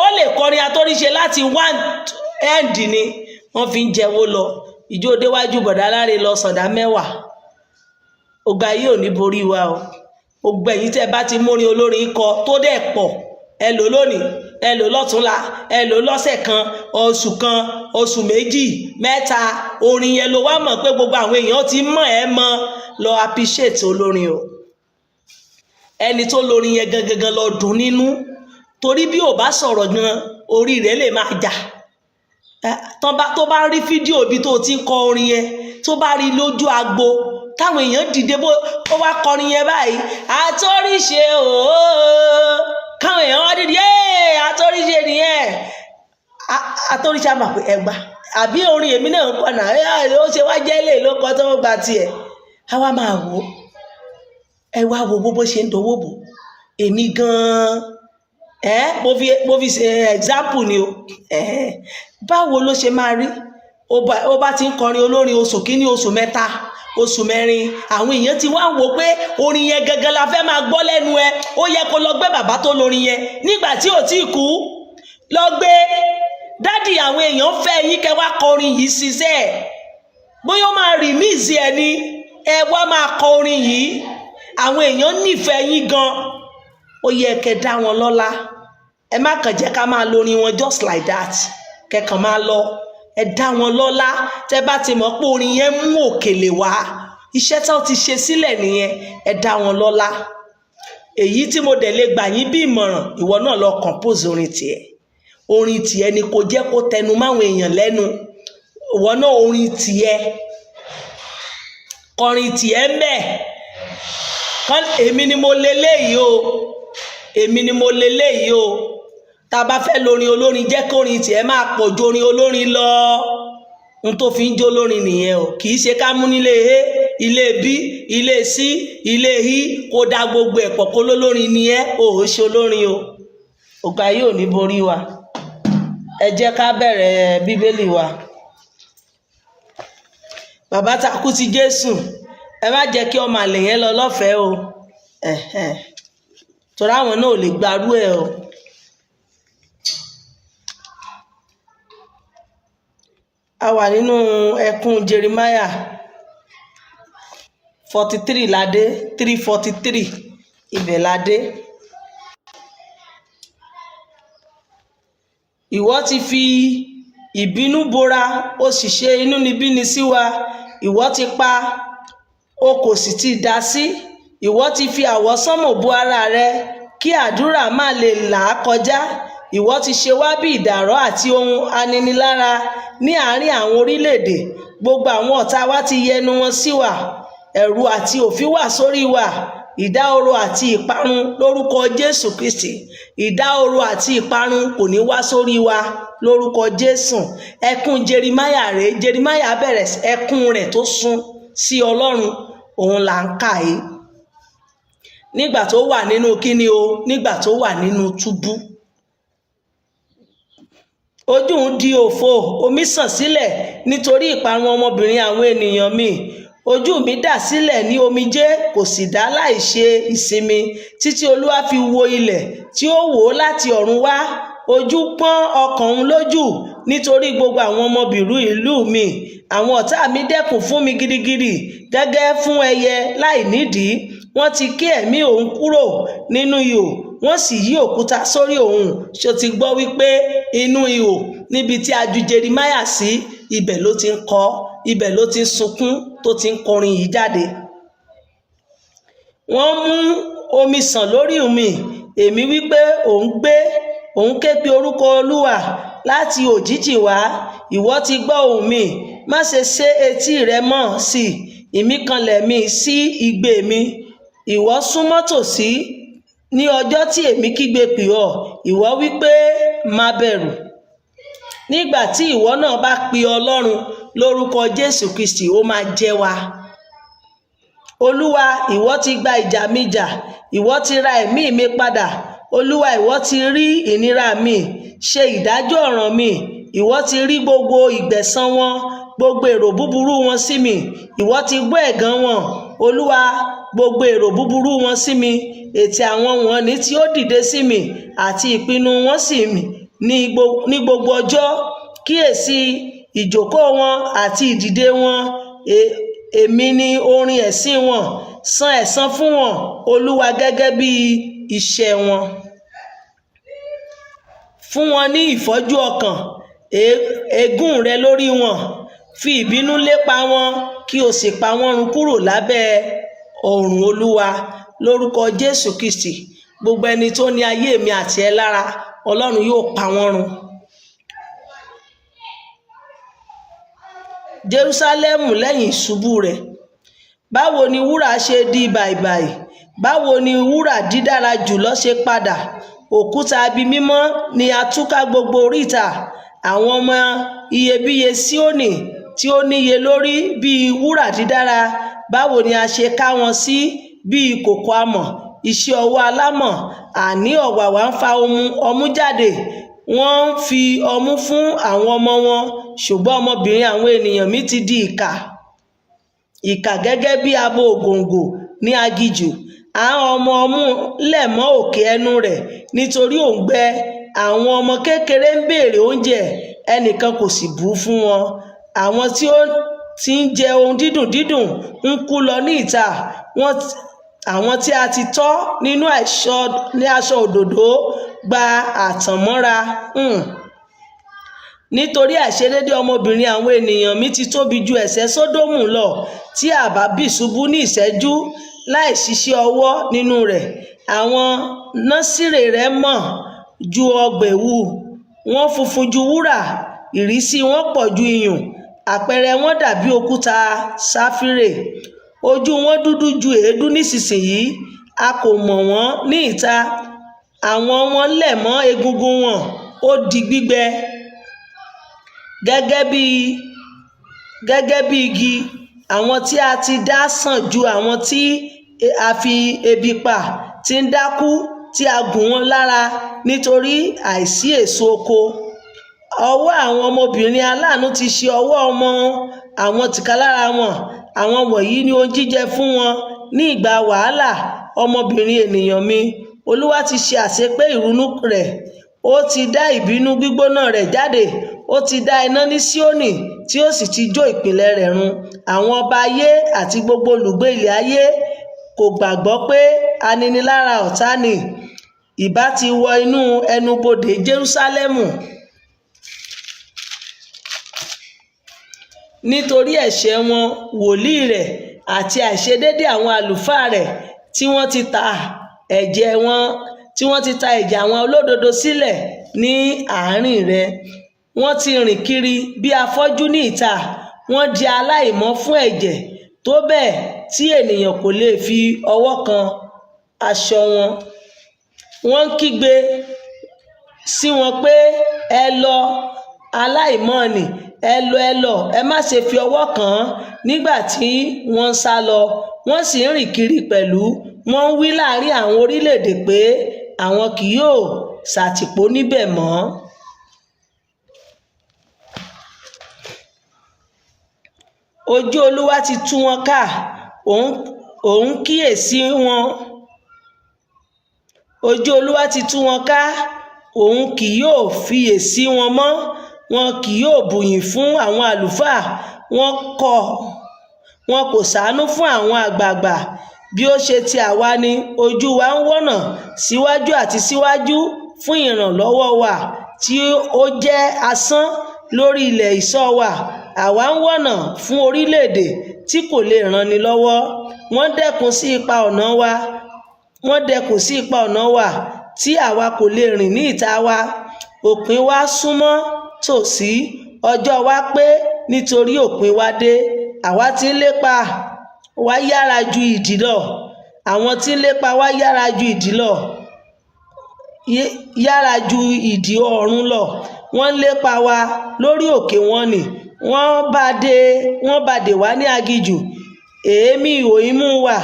Speaker 1: ó lè kọrin àtóríṣe láti one end ni wọ́n fi ń jẹ́wọ́ lọ ìjó déwájú bọ̀dá láre lọ sọ̀dá mẹ́wàá. Ògbà yìí ò ní borí wa o. Ògbà yìí tẹ́ bá ti mórin olórin kọ tó dẹ̀ pọ̀ ẹ lò lónìí ẹ lò lọ́túnla ẹ lò lọ́sẹ̀ kan oṣù méjì mẹ́ta orin yẹn ló wá mọ̀ pé gbogbo àwọn èèyàn ti mọ̀ ẹ́ mọ́ lọ appreciate olórin o. Ẹni tó lórin yẹn gangan lọ dùn nínú torí bí ò bá sọ̀rọ̀ gan orí rẹ̀ lè máa jà. Tó bá rí fídíò ibi tó ti ń kọ orin yẹn tó bá rí lójú agbo táwọn èèyàn dìde bó wá kọrin yẹn báyìí àtóríṣe káwọn èèyàn wá dìde àtóríṣe nìyẹn àtóríṣe àmà pé ẹgbà àbí orin èmi náà ń kọ náà ó ṣe wá jẹ́ lè ló kọ tó gba tiẹ̀ á wá máa wò ẹ wá wo bó ṣe ń dowó bò èmi gan-an mo fi ṣe example ni o báwo ló ṣe máa rí ó bá ti ń kọrin olórin oṣù kínní oṣù mẹ́ta oṣù mẹ́rin àwọn èèyàn ti wá ń wò pé orin yẹn gangan la fẹ́ máa gbọ́ lẹ́nu ẹ ó yẹ kó lọ gbé bàbá tó lórin yẹn nígbà tí ò tí kú lọ gbé dádì àwọn èèyàn fẹ́ yín kẹ́ wá kọrin yìí ṣiṣẹ́ bóyá ó máa rìmíìsì ẹ ní ẹ wá máa kọ orin yìí àwọn èèyàn nífẹ̀ẹ́ yín gan ó yẹ kẹ́ dá wọn lọ́lá ẹ má kàn jẹ́ ká máa lórin wọn just like that kẹ́kàn máa lọ ẹ dá wọn lọ́lá tẹ́ bá ti mọ̀ pé orin yẹn mú òkèlè wá iṣẹ́ tí wọ́n ti ṣe sílẹ̀ nìyẹn ẹ dá wọn lọ́lá èyí tí mo dẹ̀ lè gbà yín bí ìmọ̀ràn ìwọ náà lọ compose orin tiẹ̀ ni kò jẹ́ kó tẹnu máwọn èèyàn lẹ́nu ìwọ náà orin tiẹ̀ kọrin tiẹ̀ ń bẹ̀ èmi ni mo leléyìí o èmi ni mo leléyìí o tá a bá fẹ́ lórin olórin jẹ́ kórin tiẹ̀ máa pọ̀ ju orin olórin lọ n tó fi ń jó lórin nìyẹn o kì í ṣe ká mú nílé a ilé b ilé c ilé i kó dá gbogbo ẹ̀ pọ̀ kó lólórin nìyẹn o ò ṣe olórin o ògbà yóò ní borí wa ẹ jẹ́ ká bẹ̀rẹ̀ bíbélì wa bàbá takú ti Jésù ẹ má jẹ́ kí ọmọ àlè yẹn lọ lọ́fẹ̀ẹ́ o torí àwọn náà ò lè gbarú ẹ̀ o. A wà nínú ẹkún Jeremiah 43 ládé 343 ibẹ̀ ládé. Ìwọ ti fi ìbínú bora ó sì ṣe inúnibíni sí wa ìwọ ti pa o kò sì ti dá sí ìwọ ti fi àwọsánmọ̀ bo ara rẹ kí àdúrà má lè là á kọjá ìwọ ti ṣe wá bí ìdàrọ́ àti ohun aninilára ní àárín àwọn orílẹ̀-èdè gbogbo àwọn ọ̀tá wa ti yẹnu wọn sí wa ẹ̀rù àti òfin wà sórí wa ìdáhoro àti ìparun lórúkọ Jésù Kristi ìdáhoro àti ìparun kò ní wá sórí wa lórúkọ Jésù. ẹkún Jeremiah rèé Jeremiah bẹ̀rẹ̀ ẹkún rẹ̀ tó sun sí Ọlọ́run òun là ń kà yìí nígbà tó wà nínú kíni o nígbà tó wà nínú túbú ojú ń di òfo omi sàn sílẹ̀ nítorí ìparun ọmọbìnrin àwọn ènìyàn mi ojú mi dà sílẹ̀ ní omijé kò sì dá láì ṣe ìsinmi títí Olúwa fi wo ilẹ̀ tí ó wò ó láti ọ̀run wá ojú pọ́n ọkàn òun lójú nítorí gbogbo àwọn ọmọbìnrin ìlú mi àwọn ọ̀tá mi dẹ́kun fún mi gidigidi gẹ́gẹ́ fún ẹyẹ láì nídìí wọ́n ti ké ẹ̀mí òun kúrò nínú ihò wọ́n sì yí òkúta sórí òun ṣó ti gbọ́ wípé inú ihò níbi tí a ju Jeremiah sí ibẹ̀ ló ti ń kọ ibẹ̀ ló ti ń sunkún tó ti ń kọrin yìí jáde. wọ́n mú omi sàn lórí mi èmi wípé òun ké pe orúkọ Olúwa láti òjijì wá ìwọ ti gbọ́ ohùn mi má ṣe sé etí rẹ mọ́ sí ìmíkanlẹ̀ mi sí igbe mi ìwọ súnmọ́ tòsí ní ọjọ́ tí èmi kígbe pè ọ́ ìwọ wípé má bẹ̀rù nígbà tí ìwọ náà bá pe Ọlọ́run lórúkọ Jésù Kristi ó máa jẹ́ wa. Olúwa ìwọ ti gba ìjà mi jà ìwọ ti ra ẹ̀mí mi padà Olúwa ìwọ ti rí ìnira mi ṣe ìdájọ́ ọ̀ràn mi ìwọ ti rí gbogbo ìgbẹ̀san wọn gbogbo èrò búburú wọn sí mi ìwọ ti gbọ́ ẹ̀gàn wọn Olúwa gbogbo èrò búburú wọn sí mi ètè àwọn wọ̀nnì tí ó dìde sí mi àti ìpinnu wọn sí mi ní gbogbo ọjọ́ kíyèsí ìjókòó wọn àti ìdìde wọn èmi ni orin ẹ̀sín wọn san ẹ̀san fún wọn Olúwa gẹ́gẹ́ bí iṣẹ́ wọn fún wọn ní ìfọ́jú ọkàn ègún rẹ lórí wọn fi ìbínú lépa wọn kí o sì pa wọ́n run kúrò lábẹ́ ọ̀run Olúwa lórúkọ Jésù Kristi gbogbo ẹni tó ní ayé mi àti ẹ lára Ọlọ́run yóò pa wọ́n run. Jerúsálẹ́mù lẹ́yìn ìṣubú rẹ̀ báwo ni wúrà ṣe di bàìbàì báwo ni wúrà dídára jùlọ ṣe padà òkúta ibi mímọ́ ni a túká gbogbo oríta àwọn ọmọ iyebíye Síónì tí ó níye lórí bíi wúrà dídára báwo ni a ṣe ká wọn sí bíi kòkò amọ̀ iṣẹ́ ọwọ́ alámọ̀ àní ọ̀wàwà ń fa ọmú jáde wọ́n ń fi ọmú fún àwọn ọmọ wọn ṣùgbọ́n ọmọbìnrin àwọn ènìyàn mi ti di ìkà gẹ́gẹ́ bí abo ògòǹgò ní aginjù àwọn ọmọ ọmú lẹ̀ mọ́ òkè ẹnu rẹ̀ nítorí òǹgbẹ àwọn ọmọ kékeré ń béèrè oúnjẹ, ẹnìkan kò sì bù fún wọn. Àwọn tí ó ti ń jẹ ohun dídùn dídùn ń kú lọ ní ìta. Àwọn tí a ti tọ́ nínú aṣọ òdòdó gba àtànmọ́ra. Nítorí àìṣedéédé ọmọbìnrin àwọn ènìyàn mi ti tóbi ju ẹ̀ṣẹ̀ Sódómù lọ, tí a bá bì ṣubú ní ìṣẹ́jú láì ṣiṣẹ́ ọwọ́ nínú rẹ̀. Àwọn násìrè rẹ̀ mọ́ ju ọgbà ẹ̀wù, wọ́n funfun ju wúrà, ìrísí wọn pọ̀ ju iyùn, àpẹẹrẹ wọn dàbí òkúta sáfírè, ojú wọn dúdú ju èédú nísinsìnyí, a kò mọ̀ wọ́n ní ìta. Àwọn wọn lẹ̀ mọ́ egungun wọn, ó di gbígbẹ gẹ́gẹ́ bí igi. Àwọn tí a ti dá sàn ju àwọn tí a fi ebi pa, tí ń dákú, tí a gún wọn lára nítorí àìsí èso oko. Ọwọ́ àwọn ọmọbìnrin aláàánú ti ṣe ọwọ́ ọmọ àwọn tìkálára wọn. Àwọn wọ̀nyí ni ohun jíjẹ fún wọn ní ìgbà wàhálà. Ọmọbìnrin ènìyàn mi, Olúwa ti ṣe àṣepé ìrunú rẹ̀. Ó ti dá ìbínú gbígbóná rẹ̀ jáde. Ó ti dá iná ní Síónì, tí ó sì ti jó ìpìlẹ̀ rẹ̀ run. Àwọn ọba ayé àti gbogbo olùgbé ilẹ̀ ayé kò gbàgbọ́ pé aninilára ọ̀tá ni ìbá ti wọ inú ẹnubodè Jerúsálẹ́mù. Nítorí ẹ̀ṣẹ̀ wọn, wòlíì rẹ̀ àti àìṣedéédé àwọn àlùfáà rẹ̀ tí wọ́n ti ta ẹ̀jẹ̀ àwọn olódodo sílẹ̀ ní àárín rẹ̀. Wọ́n ti rìn kiri bí afọ́jú ní ìta. Wọ́n di aláìmọ́ fún ẹ̀jẹ̀, tó bẹ́ẹ̀ tí ènìyàn kò lè fi ọwọ́ kan aṣọ wọn. Wọ́n ń kígbe sí wọn pé, ẹ lọ, aláìmọ́ nì, ẹ lọ, ẹ má ṣe fi ọwọ́ kàn án. Nígbà tí wọ́n ń sá lọ, wọ́n sì ń rìn kiri pẹ̀lú. Wọ́n ń wí láàrin àwọn orílẹ̀-èdè pé àwọn kì yóò ṣàtìpó níbẹ̀ mọ́. Ojú Olúwa ti tú wọn ká, òun kíyèsí wọn. Ojú Olúwa ti tú wọn ká, òun kì yóò fiyèsí wọn mọ́. Wọn kì yóò bùyìn fún àwọn àlùfáà, wọn kò ṣàánú fún àwọn àgbààgbà. Bí ó ṣe ti àwa ni, ojú wa ń wọ́nà síwájú àti síwájú fún ìrànlọ́wọ́ wa tí ó jẹ́ asán lórí ilẹ̀ ìṣọ́ wa. Àwa ń wọ́nà fún orílẹ̀-èdè tí kò lè ranni lọ́wọ́. Wọ́n dẹ́kun sí ipa ọ̀nà wa tí àwa kò lè rìn ní ìta wa. Òpin wa súnmọ́ tòsí, ọjọ́ wa pé nítorí òpin wa dé. Àwa tí ń lépa wa yára ju idì lọ. Àwọn tí ń lépa wa yára ju idì ọ̀run lọ. Wọ́n ń lépa wa lórí òkè wọn nì. Wọ́n bá dè wá ní aginjù. Èémí ihò imú wa,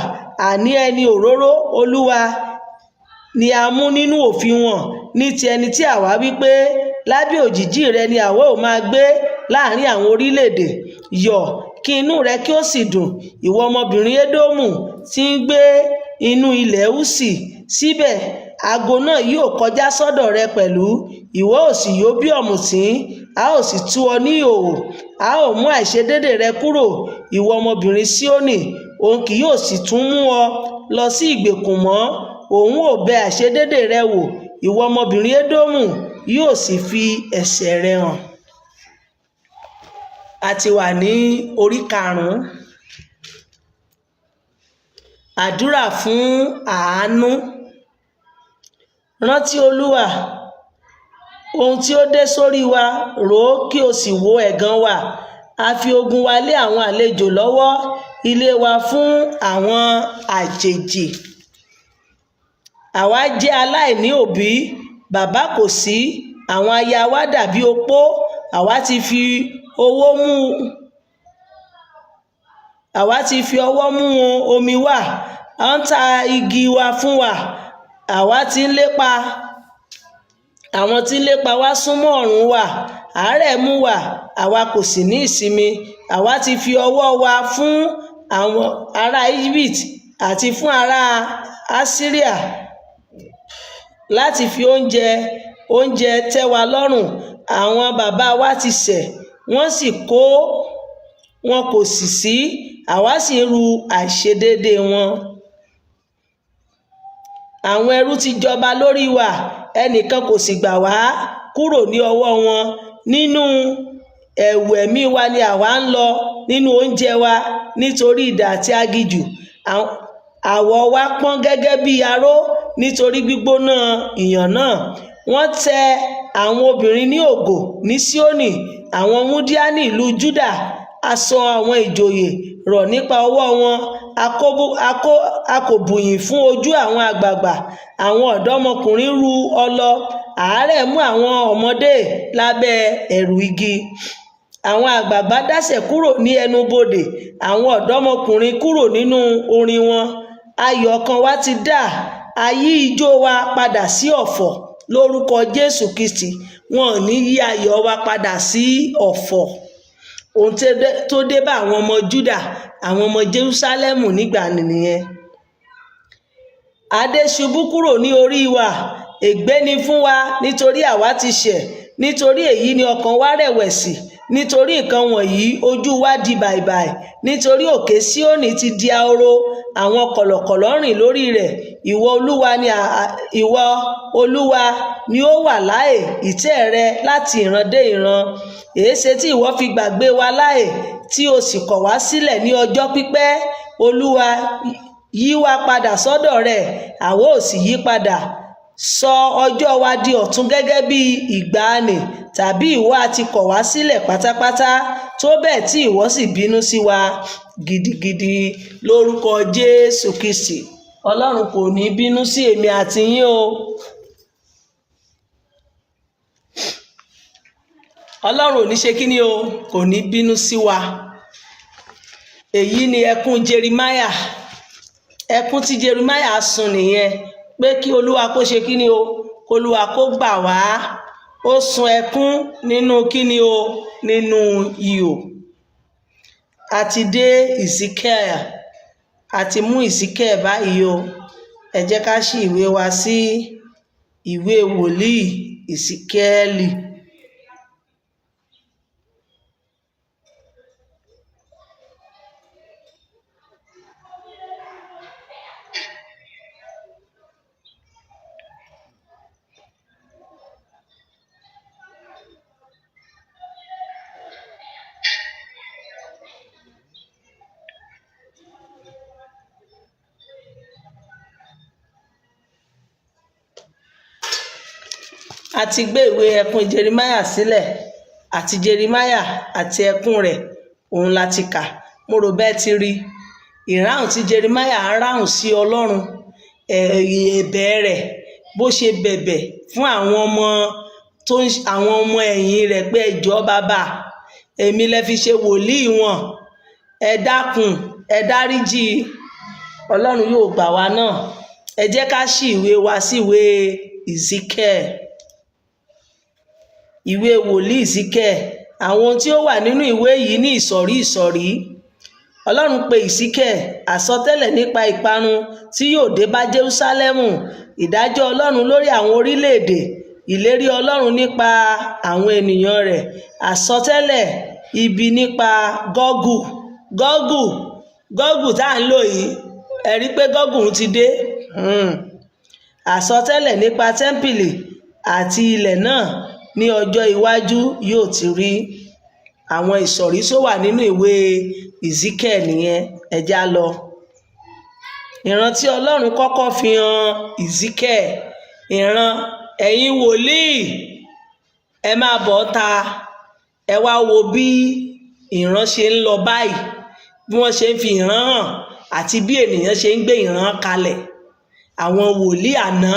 Speaker 1: àní ẹni òróró Olúwa ni a mú nínú òfin wọn. Ní ti ẹni tí àwa wí pé, lábẹ́ òjìji rẹ ni àwa ò máa gbé láàrin àwọn orílẹ̀-èdè. Yọ̀, kí inú rẹ kí ó sì dùn, ìwọ ọmọbìnrin Édómù tí ń gbé inú ilẹ̀ Úsì. Síbẹ̀ ago náà yóò kọjá sọ́dọ̀ rẹ pẹ̀lú. Ìwọ ò sì yó bí ọ̀mùtí, a ó sì tú ọ ní ìhòhò. A ó mú àìṣedéédé rẹ kúrò, ìwọ ọmọbìnrin Síónì. Òun kì yóò sì tún mú ọ lọ sí ìgbèkùn mọ́. Òun ò bẹ àìṣedéédé rẹ wò, ìwọ ọmọbìnrin Édómù, yóò sì fi ẹ̀ṣẹ̀ rẹ hàn. A ti wà ní orí 5. Àdúrà fún àánú. Rántí Olúwa ohun tí ó dé sórí wa, rò ó kí o sì wo ẹ̀gàn wa. A fi ogun wa lé àwọn àlejò lọ́wọ́, ilé wa fún àwọn àjèjì. Àwa jẹ́ aláìní òbí, bàbá kò sí. Àwọn aya wa dàbí opó. Àwa ti fi ọwọ́ mú omi wá. À ń ta igi wa fún wa. Àwọn tí ń lépa wa súnmọ́ ọ̀run wa. Àárẹ̀ mú wa, àwa kò sì ní ìsinmi. Àwa ti fi ọwọ́ wa fún àwọn ará Egypt àti fún ará Asiria láti fi oúnjẹ tẹ́ wa lọ́rùn, àwọn bàbá wa ti ṣẹ̀, wọn kò sì sí, àwa sì ń ru àìṣedéédéé wọn. Àwọn ẹrú ti jọba lórí wa, ẹnìkan kò sì gbà wá kúrò ní ọwọ́ wọn. Nínú ẹ̀wù ẹ̀mí wa ni àwa ń lọ, nínú oúnjẹ wa, nítorí idà àti aginjù. Àwọ̀ wa pọ́n gẹ́gẹ́ bí aró nítorí gbígbóná ìyàn náà. Wọ́n tẹ àwọn obìnrin ní ògo ní Síónì, àwọn wúńdíá ní ìlú Júdà. Aṣọ àwọn ìjòyè rọ̀ nípa ọwọ́ wọn, a kò bùyìn fún ojú àwọn àgbààgbà. Àwọn ọ̀dọ́mọkùnrin ru ọlọ, àárẹ̀ mú àwọn ọmọdé lábẹ́ ẹ̀rù igi. Àwọn àgbààgbà dásẹ̀ kúrò ní ẹnu bodè, àwọn ọ̀dọ́mọkùnrin kúrò nínú orin wọn. Ayọ̀ ọkàn wa ti dà, a yí ijó wa padà sí ọ̀fọ̀ lórúkọ Jésù Kristi. Wọn ò ní yí ayọ̀ wa padà sí ọ̀fọ̀. Ohun tó dé bá àwọn ọmọ Júdà, àwọn ọmọ Jerúsálẹ́mù nígbà nìyẹn. Adé ṣubú kúrò ní orí wa, ègbé ni fún wa nítorí àwa ti ṣẹ̀. Nítorí èyí ni ọkàn wa rẹ̀wẹ̀sì, nítorí nǹkan wọ̀nyí ojú wa di bàìbàì. Nítorí òkè Síónì ti di ahoro, àwọn kọ̀lọ̀kọ̀lọ̀ rìn lórí rẹ̀. Ìwọ Olúwa ni ó wà láè ìtẹ́ rẹ láti ìran dé ìran. Èéṣe tí ìwọ fi gbàgbé wa láè, tí o sì kọ̀ wá sílẹ̀ ní ọjọ́ pípẹ́? Olúwa, yí wa padà sọ́dọ̀ rẹ, àwa ò sì yí padà. Sọ ọjọ́ wa di ọ̀tun gẹ́gẹ́ bí ìgbàanì, tàbí ìwọ àti kọ̀ wá sílẹ̀ pátápátá, tó bẹ́ẹ̀ tí ìwọ sì bínú sí wa gidigidi. Lórúkọ Jésù Kristi. Ọlọ́run kò ní bínú sí èmi àti yín o. Ọlọ́run ò ní ṣe kí ni o, kò ní bínú sí wa. Èyí ni ẹkún Jeremáyà. Ẹkún tí Jeremáyà sun nìyẹn, pé kí Olúwa kó ṣe kí ni o, Olúwa kó gbà wá. Ó sun ẹkún nínú kí ni o, nínú ihò. Àti dé Ìsíkẹ́ẹ̀, àti mú Ìsíkẹ́ẹ̀ báyìí o. Ẹ jẹ́ ká ṣí ìwé wa sí ìwé wòlíì Ìsíkẹ́ẹ̀lì. A ti gbé ìwé ẹkún Jeremáyà sílẹ̀, àti Jeremáyà àti ẹkún rẹ̀, òun la ti kà. Mo rò bẹ́ẹ̀ ti rí ìráhùn tí Jeremáyà ń ráhùn sí Ọlọ́run, ẹ̀bẹ̀ rẹ̀, bó ṣe bẹ̀bẹ̀ fún àwọn ọmọ ẹ̀yìn rẹ̀ pé ẹ jọ̀ọ́ bàbá, èmi lẹ fi ṣe wòlíì wọn, ẹ dákun, ẹ dáríjì. Ọlọ́run yóò gbà wá náà. Ẹ jẹ́ ká ṣí ìwé wa sí ìwé Ìsíkẹ́ẹ̀. Ìwé wòlíì Ìsíkẹ́ẹ̀. Àwọn ohun tí ó wà nínú ìwé yìí ní ìsọ̀rí ìsọ̀rí. Ọlọ́run pe Ìsíkẹ́ẹ̀, àsọtẹ́lẹ̀ nípa ìparun tí yóò dé bá Jerúsálẹ́mù, ìdájọ́ Ọlọ́run lórí àwọn orílẹ̀-èdè, ìlérí Ọlọ́run nípa àwọn ènìyàn rẹ̀, àsọtẹ́lẹ̀ ibi nípa Gógù. Gógù tá à ń lò yìí, ẹ rí pé Gógù ti dé. Àsọtẹ́lẹ̀ nípa tẹ́ḿpìlì àti ilẹ̀ náà ní ọjọ́ iwájú yóò ti rí. Àwọn ìsọ̀rí tó wà nínú ìwé Ìsíkẹ́ẹ̀ nìyẹn. Ẹ já lọ. Ìran tí Ọlọ́run kọ́kọ́ fi hàn Ìsíkẹ́ẹ̀. Ìran, ẹ̀yin wòlíì, ẹ máa bọ̀ ta, ẹ wá wo bí ìran ṣe ń lọ báyìí, bí wọ́n ṣe ń fi ìran hàn àti bí ènìyàn ṣe ń gbé ìran kalẹ̀. Àwọn wòlíì àná,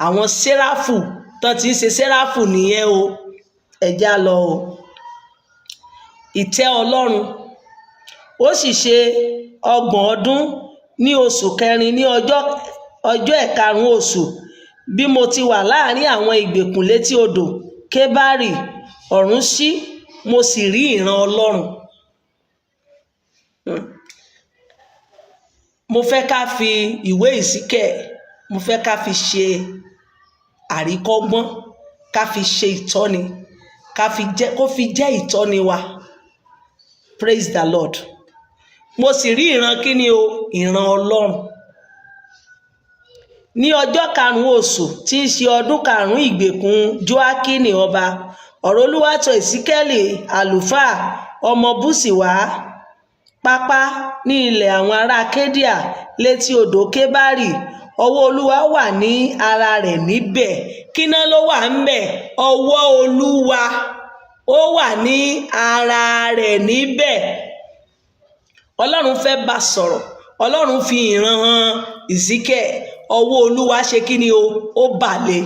Speaker 1: àwọn séráfù tán ti ń ṣe séráfù nìyẹn o. Ẹ já lọ o. Ìtẹ́ Ọlọ́run. Ó sì ṣe 30 ọdún ní oṣù kẹrin ní ọjọ́ ẹ̀karùn-ún oṣù, bí mo ti wà láàrin àwọn ìgbèkùn létí odò Kébárì, ọ̀run ṣí, mo sì rí ìran Ọlọ́run. Mo fẹ́ ká fi ìwé Ìsíkẹ́ẹ̀, mo fẹ́ ká fi ṣe àríkọ́gbọ́n ká fi ṣe ìtọ́ni, kó fi jẹ́ ìtọ́ni wa. Praise the Lord. Mo sì rí ìran kíni o, ìran Ọlọ́run. Ní ọjọ́ 5 oṣù tí í ṣe ọdún 5 ìgbèkùn Jóákínì ọba, ọ̀rọ̀ Olúwa tọ̀ Èsíkẹ́lì àlùfáà ọmọ Búsì wá pápá ní ilẹ̀ àwọn ará Kédíà létí odò Kébárì. Ọwọ́ Olúwa wà ní ara rẹ̀ níbẹ̀. Kíná ló wà ńbẹ̀? Ọwọ́ Olúwa ó wà ní ara rẹ̀ níbẹ̀. Ọlọ́run fẹ́ bá sọ̀rọ̀. Ọlọ́run fi ìran hàn Èsíkẹ́. Ọwọ́ Olúwa ṣe kíni o, ó bà lé.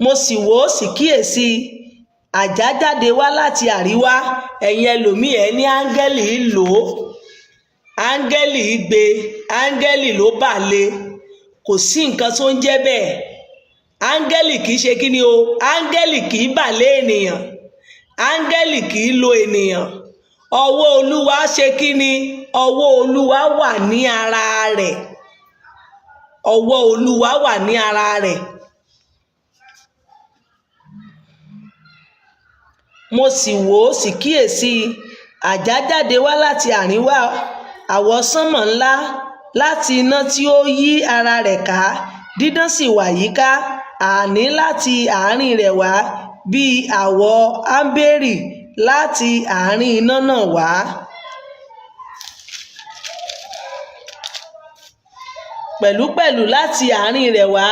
Speaker 1: Mo sì wò ó sì kíyèsí àjá jáde wá láti àríwá. Ẹ̀yin ẹlòmíì ẹ ní áńgẹ́lì lò ó, áńgẹ́lì gbé, áńgẹ́lì ló bà lé. Kò sí nǹkan tó ń jẹ́ bẹ́ẹ̀. Áńgẹ́lì kì í ṣe kíni o, áńgẹ́lì kì í bà lé ènìyàn, áńgẹ́lì kì í lo ènìyàn. Ọwọ́ Olúwa ṣe kíni? Ọwọ́ Olúwa wà ní ara rẹ̀. Ọwọ́ Olúwa wà ní ara rẹ̀. Mo sì wò ó sì kíyèsí àjá jáde wá láti àríwá, àwọsánmọ̀ ńlá láti iná tí ó yí ara rẹ̀ ká. Dídán sì wà yíká, àní láti àárín rẹ̀ wá, bí àwọ̀ áḿbèrì láti àárín iná náà wá. Pẹ̀lúpẹ̀lú láti àárín rẹ̀ wá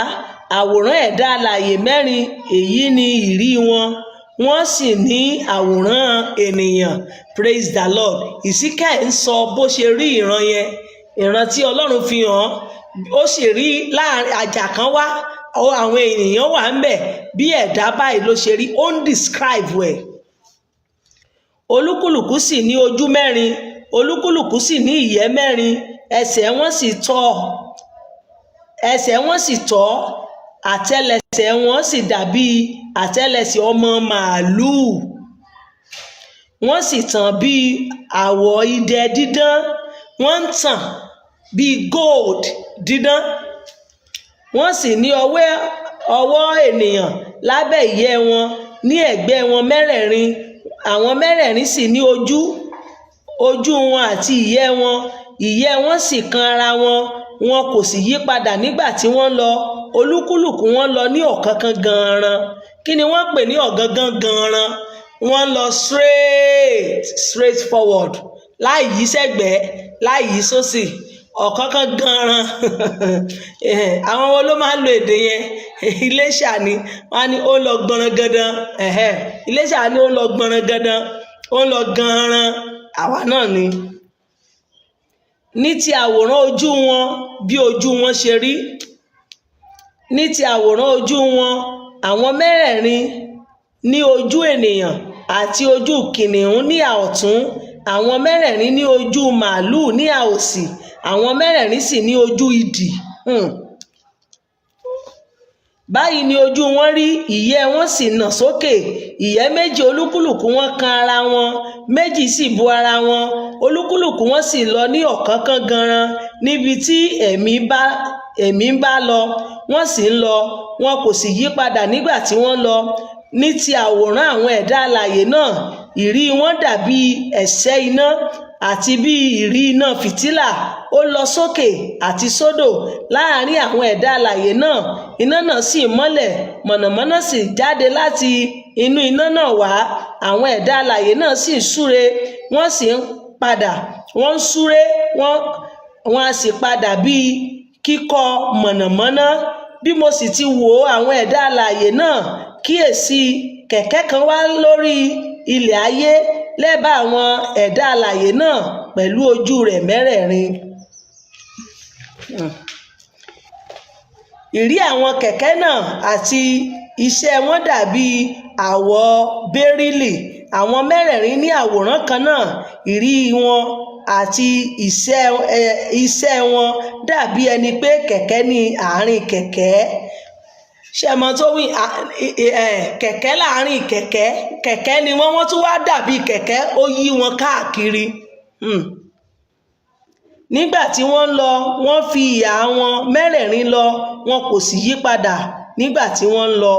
Speaker 1: àwòrán ẹ̀dá alààyè 4, èyí ni ìrí wọn, wọ́n sì ní àwòrán ènìyàn. Praise the Lord. Èsíkẹ́ ń sọ bó ṣe rí ìran yẹn, ìran tí Ọlọ́run fi hàn. Ó sì rí láàrin àjà kan wá, àwọn ènìyàn wà ńbẹ̀, bí ẹ̀dá báyìí ló ṣe rí. Ó ń describe ẹ̀. Olúkúlùkù sì ní ojú 4, olúkúlùkù sì ní ìyẹ́ 4, ẹsẹ̀ wọn sì tọ́, àtẹ́lẹsẹ̀ wọn sì dàbí àtẹ́lẹsẹ̀ ọmọ màálùú. Wọ́n sì tàn bí àwọ̀ idẹ dídán, wọ́n ń tàn bí gold dídán. Wọ́n sì ní ọwọ́ ènìyàn lábẹ́ ìyẹ́ wọn ní ẹ̀gbẹ́ wọn 4. Àwọn 4 sì ní ojú wọn àti ìyẹ́ wọn sì kan ara wọn. Wọn kò sì yí padà nígbà tí wọ́n lọ. Olúkúlùkù wọn lọ ní ọ̀kánkán gan-an. Kí ni wọ́n pè ní ọ̀gángán gan-an? Wọ́n lọ straight forward, láì yí sẹ́gbẹ̀ẹ́, láì yí sósì. Ọ̀kánkán gan-an. Àwọn wo ló máa ń lo èdè yẹn? Iléṣà ni wọ́n á ní ó lọ gbọ̀nràn gandan. Iléṣà ni ó lọ gbọ̀nràn gandan, ó lọ gan-an. Àwa náà ni. Ní ti àwòrán ojú wọn, bí ojú wọn ṣe rí. Ní ti àwòrán ojú wọn, àwọn 4 ní ojú ènìyàn àti ojú kìnìún ní ìhà ọ̀tún. Àwọn 4 ní ojú màálùú ní ìhà òsì. Àwọn 4 sì ní ojú idì. Báyìí ni ojú wọn rí, ìyẹ́ wọn sì nà sókè. Ìyẹ́ 2 olúkúlùkù wọn kan ara wọn, 2 sì bo ara wọn. Olúkúlùkù wọn sì lọ ní ọ̀kánkán gan-an níbi tí ẹ̀mí ń bá lọ. Wọ́n sì ń lọ, wọn kò sì yí padà nígbà tí wọ́n lọ. Ní ti àwòrán àwọn ẹ̀dá alààyè náà, ìrí wọn dàbí ẹ̀sẹ̀ iná àti bí ìrí iná fìtílà. Ó lọ sókè àti sódò láàrin àwọn ẹ̀dá alààyè náà. Iná náà sì mọ́lẹ̀, mọ̀nàmọ́ná sì jáde láti inú iná náà wá. Àwọn ẹ̀dá alààyè náà sì súre, wọ́n sì ń padà, wọ́n ń súré, wọ́n á sì padà bí kíkọ́ mọ̀nàmọ́ná. Bí mo sì ti wò àwọn ẹ̀dá alààyè náà, kíyèsí kẹ̀kẹ́ kan wá lórí ilẹ̀ ayé lẹ́bàá àwọn ẹ̀dá alààyè náà pẹ̀lú ojú rẹ̀ 4. Ìrí àwọn kẹ̀kẹ́ náà àti iṣẹ́ wọn dàbí àwọ̀ bẹ́rílì. Àwọn 4 ní àwòrán kan náà. Ìrí wọn àti iṣẹ́ wọn dàbí ẹni pé kẹ̀kẹ́ ní àárín kẹ̀kẹ́. Ṣé mọ̀ tó wí kẹ̀kẹ́ láàárín kẹ̀kẹ́ ni wọ́n tún wá dàbí kẹ̀kẹ́, ó yí wọn káàkiri. Nígbà tí wọ́n lọ, wọ́n fi ìhà wọn 4 lọ, wọn kò sì yí padà nígbà tí wọ́n lọ.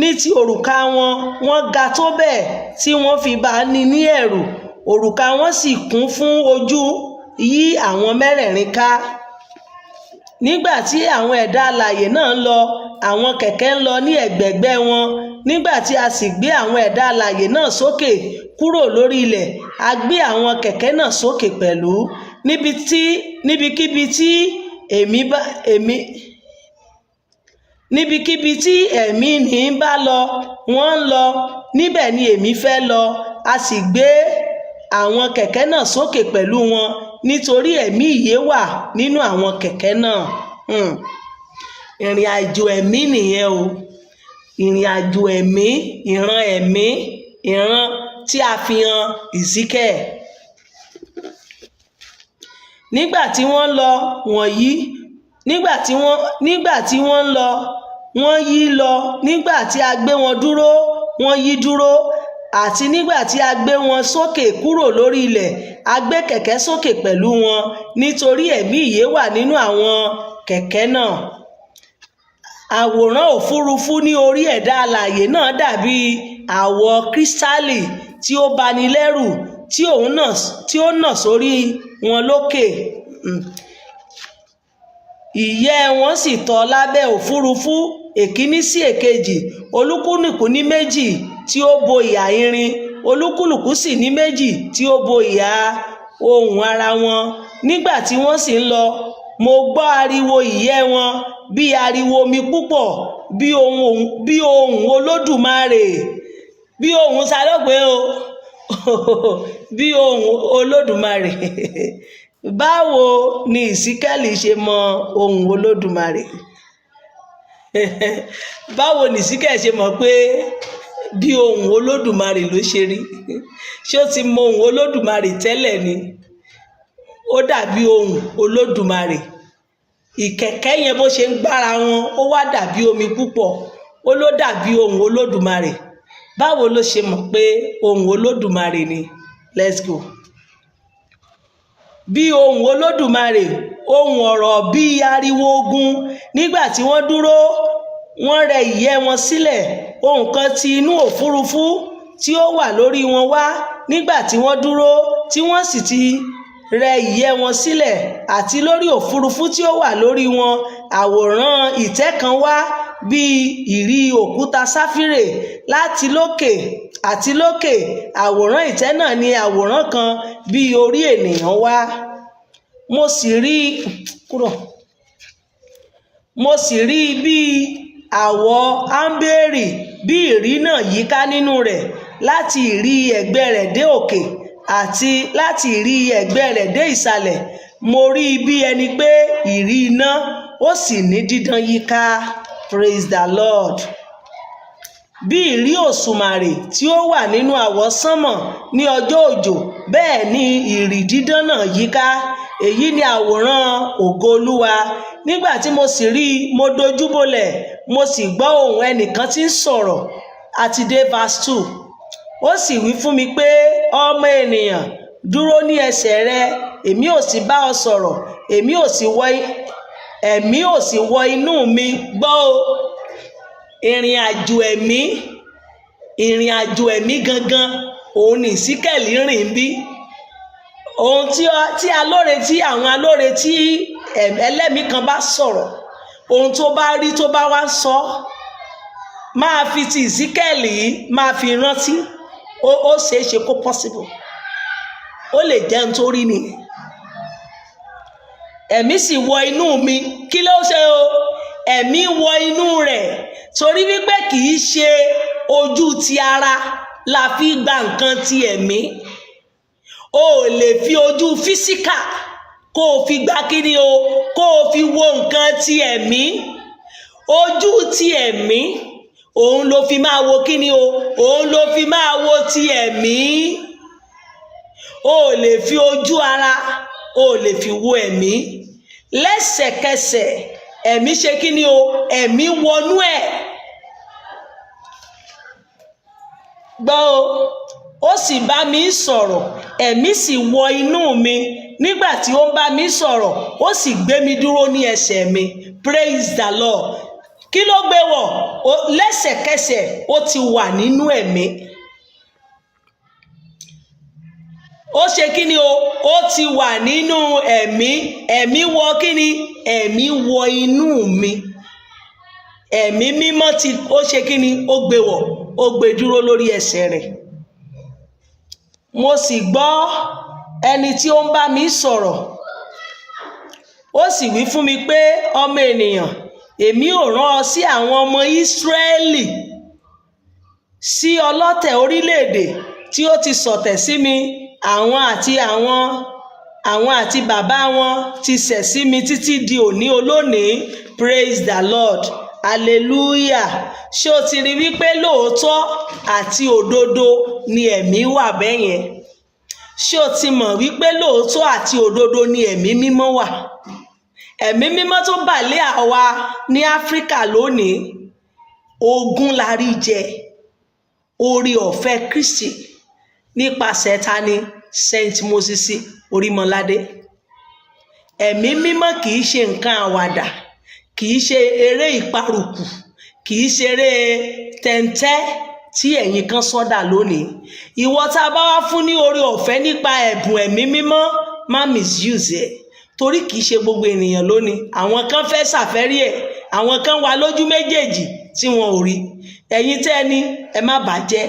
Speaker 1: ní ti òrùka wọn, wọ́n ga tó bẹ́ẹ̀ tí wọ́n fi bá ní ẹ̀rù. Òrùka wọn sì kún fún ojú yí àwọn mẹ́rẹ̀ẹ̀rin ká. Nígbà tí àwọn ẹ̀dá alààyè náà ń lọ, àwọn kẹ̀kẹ́ ń lọ ní ẹ̀gbẹ̀gbẹ́ wọn. Nígbà tí a sì gbé àwọn ẹ̀dá alààyè náà sókè kúrò lórí ilẹ̀, a gbé àwọn kẹ̀kẹ́ náà sókè pẹ̀lú. Níbikíbi tí ẹ̀mí mi bá lọ, wọ́n ń lọ, níbẹ̀ ni èmi fẹ́ lọ. A sì gbé àwọn kẹ̀kẹ́ náà sókè pẹ̀lú wọn, nítorí ẹ̀mí ìyè wà nínú àwọn kẹ̀kẹ́ náà. Ìrìn àjò ẹ̀mí nìyẹn o. Ìrìn àjò ẹ̀mí, ìran tí a fi hàn Ezekiel. Nígbà tí wọ́n lọ wọ̀nyí, nígbà tí wọ́n ń lọ, wọ́n yí lọ. Nígbà tí a gbé wọn dúró, wọ́n yí dúró. Àti nígbà tí a gbé wọn sókè kúrò lórí ilẹ̀, a gbé kẹ̀kẹ́ sókè pẹ̀lú wọn, nítorí ẹ̀mí ìyè wà nínú àwọn kẹ̀kẹ́ náà. Àwòrán òfurufú ní orí ẹ̀dá alààyè náà dàbí àwọ̀ kírísítálì tí ó bani lẹ́rù tí ó nà sórí wọn lókè. Ìyẹ́ wọn sì tọ́ lábẹ́ òfurufú, èkíní sí èkejì, olúkúlùkù ní méjì tí ó bo ìhà irin, olúkúlùkù sì ní méjì tí ó bo ìhà ohùn ara wọn. Nígbà tí wọ́n sì ń lọ, mo gbọ́ ariwo ìyẹ́ wọn bí ariwo omi púpọ̀, bí ohùn Olódùmarè, bí ohùn sálọ́gbé o bí ohùn Olódùmarè. Báwo ni Ezekiel ṣe mọ ohùn Olódùmarè? Báwo ni Ezekiel ṣe mọ̀ pé bí ohùn Olódùmarè ló ṣe rí? Ṣé ó ti mọ ohùn Olódùmarè tẹ́lẹ̀ ni? Ó dàbí ohùn Olódùmarè. Ìkẹ̀kẹ́ yẹn bó ṣe ń gbára wọn, ó wá dàbí omi púpọ̀, ó ló dàbí ohùn Olódùmarè. Báwo ló ṣe mọ̀ pé ohùn Olódùmarè ni? Let's go. Bí ohùn Olódùmarè, ohùn ọ̀rọ̀ bí ariwo ogun. Nígbà tí wọ́n dúró, wọ́n rẹ ìyẹ́ wọn sílẹ̀. Ohùn kan ti inú òfurufú tí ó wà lórí wọn wá. Nígbà tí wọ́n dúró, tí wọ́n sì ti rẹ ìyẹ́ wọn sílẹ̀, àti lórí òfurufú tí ó wà lórí wọn, àwòrán ìtẹ́ kan wá bí ìrì òkúta sáfírè láti lókè àti lókè. Àwòrán ìtẹ́ náà ni àwòrán kan bí orí ènìyàn wá. Mo sì rí bí àwọ̀ áḿbèrì, bí ìrì náà yíká nínú rẹ̀, láti ìrì ẹ̀gbẹ́ rẹ̀ dé òkè àti láti ìrì ẹ̀gbẹ́ rẹ̀ dé ìsàlẹ̀. Mo rí bí ẹni pé ìrì iná, ó sì ní dídán yíká. Praise the Lord. Bí ìrì òṣùmàrè tí ó wà nínú àwọsánmọ̀ ní ọjọ́ òjò, bẹ́ẹ̀ ni ìrì dídán náà yíká. Èyí ni àwòrán ògo Olúwa. Nígbà tí mo sì rí i, mo dojúbolẹ̀, mo sì gbọ́ ohùn ẹnìkan tí ń sọ̀rọ̀. Àti dé verse 2. Ó sì wí fún mi pé, ọmọ ènìyàn, dúró ní ẹsẹ̀ rẹ, èmi ò sì bá ọ sọ̀rọ̀, ẹ̀mí ò sì wọ inú mi. Gbọ́ o. Ìrìn àjò ẹ̀mí gangan, òun ni Ezekiel rìn bí. Ohun tí àwọn alóore tí ẹlẹ́mìí kan bá sọ̀rọ̀, ohun tó bá rí tó bá wá sọ, máa fi ti Ezekiel yìí máa fi rántí. Ó ṣeé ṣe kó possible. Ó lè jẹ́ ohun tó rí ni. Ẹ̀mí sì wọ inú mi. Kí ló ṣe o? Ẹ̀mí wọ inú rẹ̀. Torí wípé kì í ṣe ojú ti ara la fi gba nǹkan ti ẹ̀mí. O ò lè fi ojú físíkà kó o fi gba kíni o, kó o fi wo nǹkan ti ẹ̀mí. Ojú ti ẹ̀mí, òun ló fi máa wo kíni o, òun ló fi máa wo ti ẹ̀mí. O ò lè fi ojú ara, o ò lè fi wo ẹ̀mí. Lẹ́sẹ̀kẹsẹ̀ ẹ̀mí ṣe kíni o, ẹ̀mí wọnú ẹ̀. Gbọ́ o. Ó sì bá mi sọ̀rọ̀, ẹ̀mí sì wọ inú mi. Nígbà tí ó ń bá mi sọ̀rọ̀, ó sì gbé mi dúró ní ẹsẹ̀ mi. Praise the Lord. kí ló gbé wọ̀? Lẹ́sẹ̀kẹsẹ̀ ó ti wà nínú ẹ̀mí. Ó ṣe kí ni o? Ó ti wà nínú ẹ̀mí. Ẹ̀mí wọ kí ni? Ẹ̀mí wọ inú mi. Ẹ̀mí mímọ́ ó ṣe kí ni? Ó gbé wọ̀, ó gbé dúró lórí ẹsẹ̀ rẹ̀. Mo sì gbọ́ ẹni tí ó ń bá mi sọ̀rọ̀, ó sì wí fún mi pé, ọmọ ènìyàn, èmi ò rán ọ sí àwọn ọmọ Ísírẹ́lì, sí ọlọ̀tẹ̀ orílẹ̀-èdè tí ó ti ṣọ̀tẹ̀ sí mi. Àwọn àti bàbá wọn ti ṣẹ̀ sí mi títí di òní olónìí. Praise the Lord. Hallelujah. Ṣé o ti rí wípé lóòótọ́ àti òdodo ni ẹ̀mí wà bẹ́yẹn? Ṣé o ti mọ̀ wípé lóòótọ́ àti òdodo ni ẹ̀mí mímọ́ wà? Ẹ̀mí mímọ́ tó bà lé àwa ní Áfíríkà lónìí, ogún la rí jẹ, oore ọ̀fẹ́ Kristi nípasẹ̀ tani? Saint Moses Orímọládé. Ẹ̀mí mímọ́ kì í ṣe nǹkan àwàdà, kì í ṣe eré ìparùkù, kì í ṣe eré tẹ́ntẹ́ tí ẹ̀yin kan sọ́dà lónìí. Ìwọ tá a bá wá fún ní oore ọ̀fẹ́ nípa ẹ̀bùn ẹ̀mí mímọ́, má misuse ẹ̀, torí kì í ṣe gbogbo ènìyàn lónìí. Àwọn kan fẹ́ ṣàfẹ́rí ẹ̀, àwọn kan wà lójú méjèèjì tí wọn ò rí. Ẹ̀yin tẹ́ ní ẹ má bàjẹ́.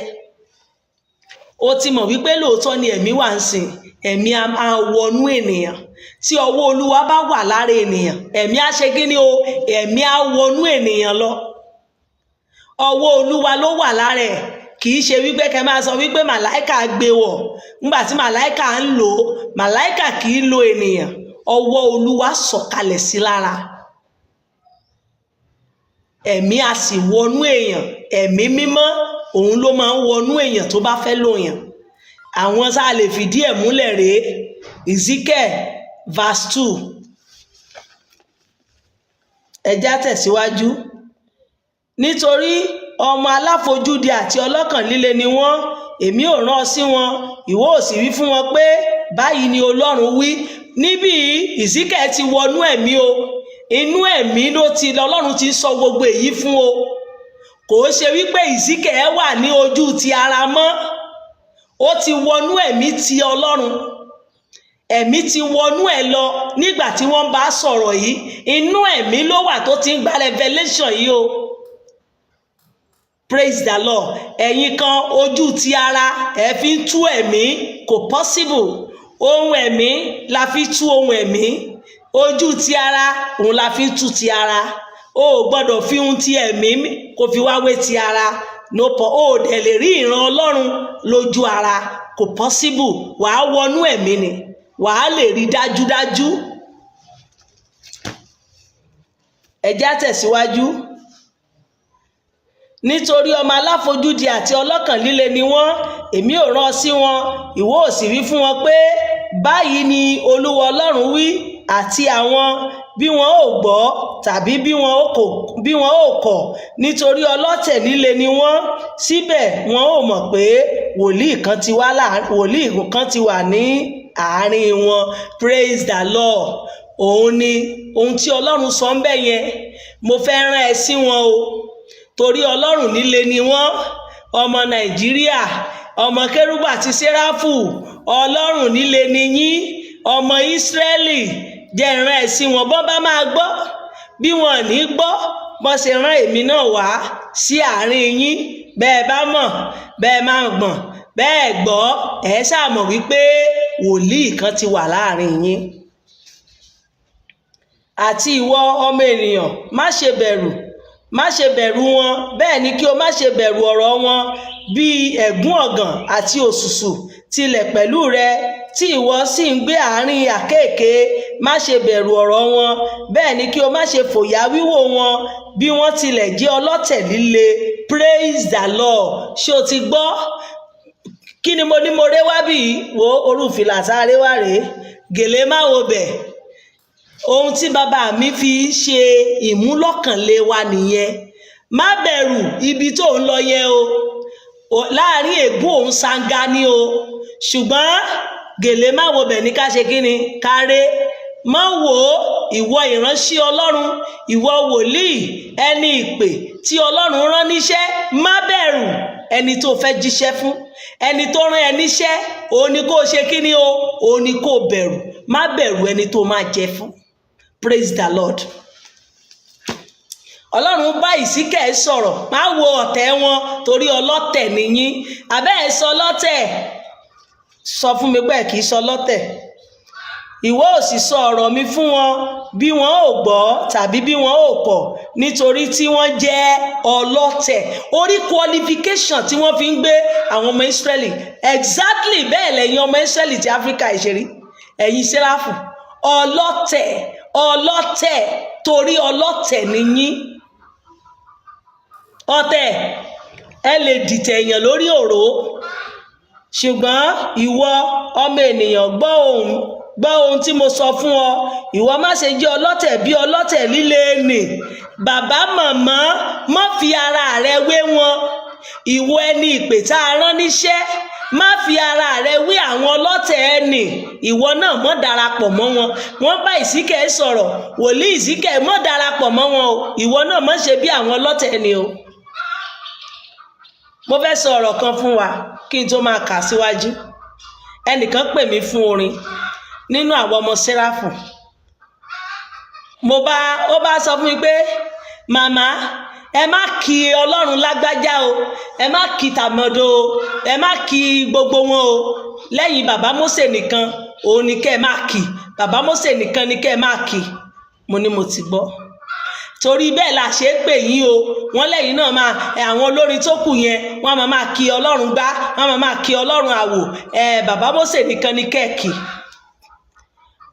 Speaker 1: Ó ti mọ̀ wípé lóòótọ́ ni ẹ̀mí wà ń sìn. Ẹ̀mí á máa wọnú ènìyàn. Tí ọwọ́ Olúwa bá wà lára ènìyàn, ẹ̀mí á ṣe kí ni o? Ẹ̀mí á wọnú ènìyàn lọ. Ọwọ́ Olúwa ló wà lára ẹ̀. Kì í ṣe wípé kẹ́ máa sọ wípé màláìkà gbé wọ̀. Nígbà tí màláìkà ń lò ó, màláìkà kì í lo ènìyàn. Ọwọ́ Olúwa sọ̀kalẹ̀ sí lára. Ẹ̀mí á sì wọnú èèyàn. Ẹ̀mí mímọ́ òun ló máa ń wọnú èèyàn tó bá fẹ́ lòyàn. Àwọn tá a lè fìdí ẹ̀ múlẹ̀ rèé. Ezekiel verse 2. Ẹja tẹ̀síwájú. Nítorí ọmọ aláfojúdi àti ọlọ́kàn líle ni wọ́n, èmi ò rán ọ sí wọn, ìwọ ò sì wí fún wọn pé, báyìí ni Ọlọ́run wí. Níbí Ezekiel ti wọnú ẹ̀mí o. Inú ẹ̀mí Ọlọ́run ti sọ gbogbo èyí fún o. Kò ṣe wípé Ezekiel wà ní ojú ti ara mọ́. Ó ti wọnú ẹ̀mí ti Ọlọ́run. Ẹ̀mí ti wọnú ẹ̀ lọ nígbà tí wọ́n bá sọ̀rọ̀ yìí. Inú ẹ̀mí ló wà tó ti ń gba revelation yìí o. Praise the Lord. Ẹ̀yin kan ojú ti ara ẹ fi ń tú ẹ̀mí, kò possible. Ohun ẹ̀mí la fi tú ohun ẹ̀mí. Ojú ti ara òun la fi tú ti ara. O ò gbọ́dọ̀ fi ohun ti ẹ̀mí kó fi wá wé ti ara. O dẹ̀ lè rí ìran Ọlọ́run lójú ara, kò possible. Wàá wọnú ẹ̀mí ni, wàá lè rí dájúdájú. Ẹ já tẹ̀síwájú. Nítorí ọmọ aláfojúdi àti ọlọ́kàn líle ni wọ́n, èmi ò rán sí wọn, ìwọ ò sì wí fún wọn pé, báyìí ni Olúwa Ọlọ́run wí. Àti àwọn bí wọn ò gbọ́ tàbí bí wọn ò kọ̀, nítorí ọlọ̀tẹ̀ líle ni wọ́n, síbẹ̀ wọn ò mọ̀ pé wòlíì kan ti wà ní àárín wọn. Praise the Lord. Òun ni ohun tí Ọlọ́run sọ ń bẹ̀ yẹn. Mo fẹ́ rán ẹ sí wọn o, torí Ọlọ́run líle ni wọ́n. Ọmọ Nàìjíríà, ọmọ Kérúbù àti Séráfù, Ọlọ́run líle ni yín. Ọmọ Ísírẹ́lì, jẹ́ rán ẹ sí wọn. Bọ́n bá máa gbọ́, bí wọn ní gbọ́, bọ́n ṣe rán èmi náà wá sí àárín yín. Bẹ́ẹ̀ bá mọ̀, bẹ́ẹ̀ máa gbọ̀n, bẹ́ẹ̀ gbọ́, ẹ ṣáà mọ̀ wípé wòlíì kan ti wà láàrin yín. Àti ìwọ ọmọ ènìyàn, má ṣe bẹ̀rù, má ṣe bẹ̀rù wọn, bẹ́ẹ̀ ni kí o má ṣe bẹ̀rù ọ̀rọ̀ wọn. Bí ẹ̀gún ọ̀gàn àti òṣùṣù tilẹ̀ pẹ̀lú rẹ, tí ìwọ sì ń gbé àárín àkéèké, má ṣe bẹ̀rù ọ̀rọ̀ wọn, bẹ́ẹ̀ ni kí o má ṣe fòyà wíwò wọn, bí wọ́n tilẹ̀ jẹ́ ọlọ̀tẹ̀ líle. Praise the Lord. Ṣé o ti gbọ́? Kí ni mo ní mo ré wá bí? Wo orúfìlà sáré wá rèé, gèlè má wo bẹ̀. Ohun tí bàbá mi fi ṣe ìmúlọ́kànlé wa nìyẹn. Má bẹ̀rù ibi tó ń lọ yẹn o. Láàárín ègún òun sanga ni o. Ṣùgbọ́n gèlè má wo bẹ̀ ní ká ṣe kí ni? Káré. má wò ó, ìwọ ìránṣẹ́ Ọlọ́run, ìwọ wòlíì, ẹni ìpè tí Ọlọ́run rán níṣẹ́, má bẹ̀rù ẹni tó fẹ́ jíṣẹ́ fún. Ẹni tó rán ẹ níṣẹ́, òun ni kó ṣe kí ni o, òun ni kó bẹ̀rù. Má bẹ̀rù ẹni tó máa jẹ fún. Praise the Lord. Ọlọ́run bá Ìsíkẹ̀ sọ̀rọ̀, má wo ọ̀tẹ̀ wọn torí ọlọ́tẹ̀ nìyí. Àbẹ́ ẹ̀ sọ lọ́tẹ̀, sọ fún mi pé kì í sọ lọ́tẹ̀. Ìwọ ò sì sọ ọ̀rọ̀ mi fún wọn bí wọn ò gbọ́ tàbí bí wọn ò kọ̀, nítorí tí wọ́n jẹ́ ọlọ́tẹ̀. Orí qualification tí wọ́n fi ń gbé àwọn ọmọ Ísírẹ́lì, exactly bẹ́ẹ̀ lẹ́yìn ọmọ Ísírẹ́lì ti Áfíríkà ìṣeré, ẹ̀yin Séráfù, ọlọ́tẹ̀, ọlọ́tẹ̀, torí ọlọ́tẹ̀ nìyí. Ọ̀tẹ̀, ẹ lè dìtẹ̀ èèyàn lórí òró, ṣùgbọ́n ìwọ ọmọ ènìyàn gbọ́ ohun tí mo sọ fún ọ. Ìwọ má ṣe jẹ́ ọlọ́tẹ̀ bí ọlọ́tẹ̀ líle nì. Bàbá màmá, má fi ara rẹ wé wọn. Ìwọ ẹni ìpè tá a rán níṣẹ́, má fi ara rẹ wé àwọn ọlọ́tẹ̀ ẹni. Ìwọ náà má darapọ̀ mọ́ wọn. Wọ́n bá Ìsíkẹ̀ sọ̀rọ̀, wòlíì Ìsíkẹ̀, má darapọ̀ mọ́ wọn o. Ìwọ náà má ṣe bí àwọn ọlọ́tẹ̀ ẹni o. Mo fẹ́ sọ ọ̀rọ̀ kan fún wa kí n tó máa kà síwájú. Ẹnìkan pè mí fún orin nínú àwọn ọmọ Séráfù. Ó bá sọ fún mi pé, màmá, ẹ má kí Ọlọ́run lágbájá o, ẹ má kí tàmọ̀dò o, ẹ má kí gbogbo wọn o. Lẹ́yìn bàbá Mósè nìkan, òun ni kẹ́ ẹ má kí. Bàbá Mósè nìkan ni kẹ́ ẹ má kí. Mo ní mo ti gbọ́. Torí bẹ́ẹ̀ la ṣe pè yín o. Wọ́n lẹ́yìn náà àwọn olórin tó kù yẹn, wọ́n máa kí Ọlọ́run gbá, wọ́n máa kí Ọlọ́run àwò. Bàbá Mósè nìkan ni kẹ́ ẹ kí.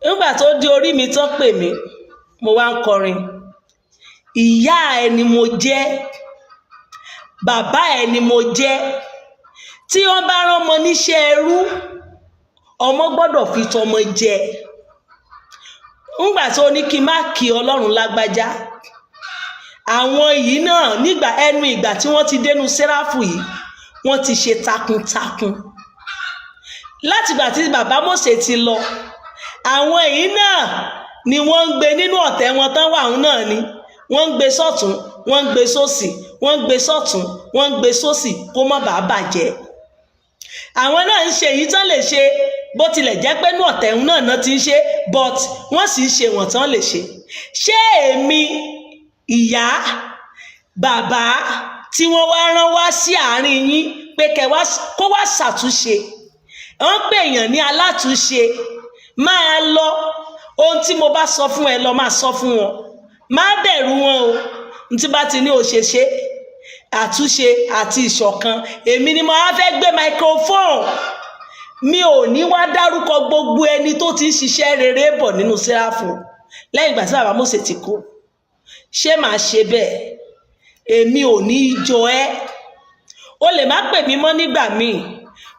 Speaker 1: Nígbà tó di orí mi tán pè mí, mo wá ń kọrin. Ìyá ẹ ni mo jẹ́, bàbá ẹ ni mo jẹ́. Tí wọ́n bá rán ọmọ níṣẹ́ ẹrú, ọmọ gbọ́dọ̀ fi tọmọ jẹ. Nígbà tó ní kí n má kí Ọlọ́run lágbájá, àwọn yìí náà ìgbà tí wọ́n ti dénú Séráfù yìí, wọ́n ti ṣe takuntakun. Látìgbà tí bàbá Mósè ti lọ, àwọn yìí náà ni wọ́n ń gbé nínú ọ̀tẹ̀ wọn tán wà òun náà ni. Wọ́n ń gbé sọ́tún, wọ́n ń gbé sósì, wọ́n ń gbé sọ́tún, wọ́n ń gbé sósì kó má bàa bàjẹ́. Àwọn náà ń ṣe èyí tán lè ṣe, bó tilẹ̀ jẹ́ pé inú ọ̀tẹ̀ òun náà ti ń ṣe, but wọ́n sì ń ṣe wọ̀n tán lè ṣe. Ṣé èmi, ìyá, bàbá tí wọ́n wá rán wá sí àárín yín pé kó wá ṣàtúnṣe, wọ́n pè èèyàn ní alátúnṣe, máa lọ, ohun tí mo bá sọ fún ẹ lọ máa sọ fún wọn, má bẹ̀rù wọn o. N tí bá ti ní òṣèṣe, àtúnṣe àti ìṣọ̀kan, èmi ni mo á fẹ́ gbé microphone. Mi ò ní wá dárúkọ gbogbo ẹni tó ti ń ṣiṣẹ́ rere bọ̀ nínú Séráfù lẹ́yìn ìgbà tí bàbá Mósè ti kú. Ṣé màá ṣe bẹ́ẹ̀? Èmi ò ní jọ ẹ́. O lè má pè mí mọ́ nígbà míì.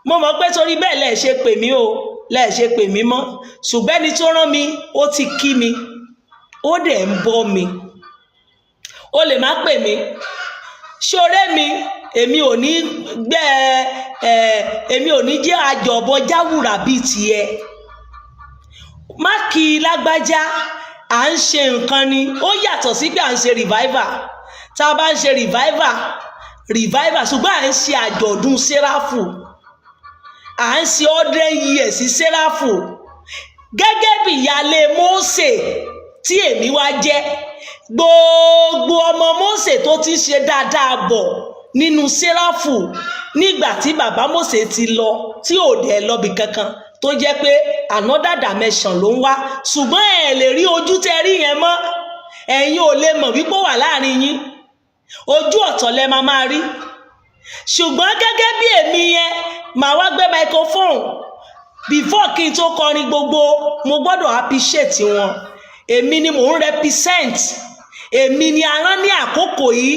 Speaker 1: Mo mọ̀ pé torí bẹ́ẹ̀ lẹ ṣe pè mí o, lẹ ṣe pè mí mọ́. Ṣùgbọ́n ẹni tó rán mi, ó ti kí mi, ó dẹ̀ ń bọ́ mi. O lè má pè mí. Ṣoré mi, èmi ò ní jẹ́ àjọ̀bọ jáwùrà bíi tiẹ̀. Má kí lágbájá, à ń ṣe nǹkan ni. Ó yàtọ̀ sí pé à ń ṣe revival. Tá a bá ń ṣe revival, ṣùgbọ́n à ń ṣe àjọ̀dún Séráfù. À ń ṣe 100 years sí Séráfù. Gẹ́gẹ́ bí ìyálé Mósè tí èmi wá jẹ́, gbogbo ọmọ Mósè tó ti ṣe dáadáa bọ̀ nínú Séráfù nígbà tí bàbá Mósè ti lọ, tí ò dẹ̀ lọ́bì kankan, tó jẹ́ pé another dimension ló ń wá. Ṣùgbọ́n ẹ lè rí ojú tẹ rí yẹn mọ́. Ẹ̀yin ò lè mọ̀ wípé ó wà láàrin yín. Ojú ọ̀tọ̀ lẹ máa rí. Ṣùgbọ́n gẹ́gẹ́ bí èmi yẹn, màá wá gbé microphone. Before kí n tó kọrin gbogbo, mo gbọ́dọ̀ appreciate wọn. Èmi ni mò ń represent. Èmi ni a rán ní àkókò yìí.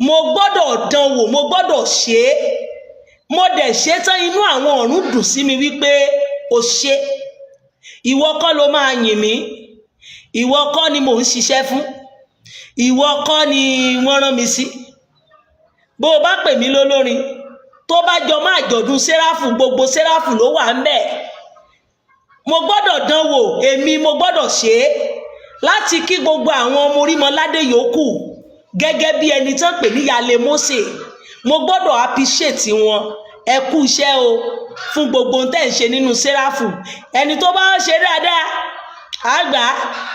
Speaker 1: Mo gbọ́dọ̀ dán wò, mo gbọ́dọ̀ ṣe é. Mo dẹ̀ ṣe tán, inú àwọn ọ̀run dùn sí mi wípé o ṣe. Ìwọ kọ́ ló máa yìn mí. Ìwọ kọ́ ni mò ń ṣiṣẹ́ fún. Ìwọ kọ́ ni wọ́n rán mi sí. Bó o bá pè mí lólórin, tó bá jọ máa jọ̀dún Séráfù, gbogbo Séráfù ló wà ń bẹ̀. mo gbọ́dọ̀ dánwò, èmi mo gbọ́dọ̀ ṣe é láti kí gbogbo àwọn ọmọ Orímọládé yòókù gẹ́gẹ́ bí ẹni tán pè ní Ìyáálé Mósè. Mo gbọ́dọ̀ appreciate wọn. Ẹ kú iṣẹ́ o fún gbogbo ohun tẹ́ ń ṣe nínú Séráfù. Ẹni tó bá ṣe dáadáa á gbà,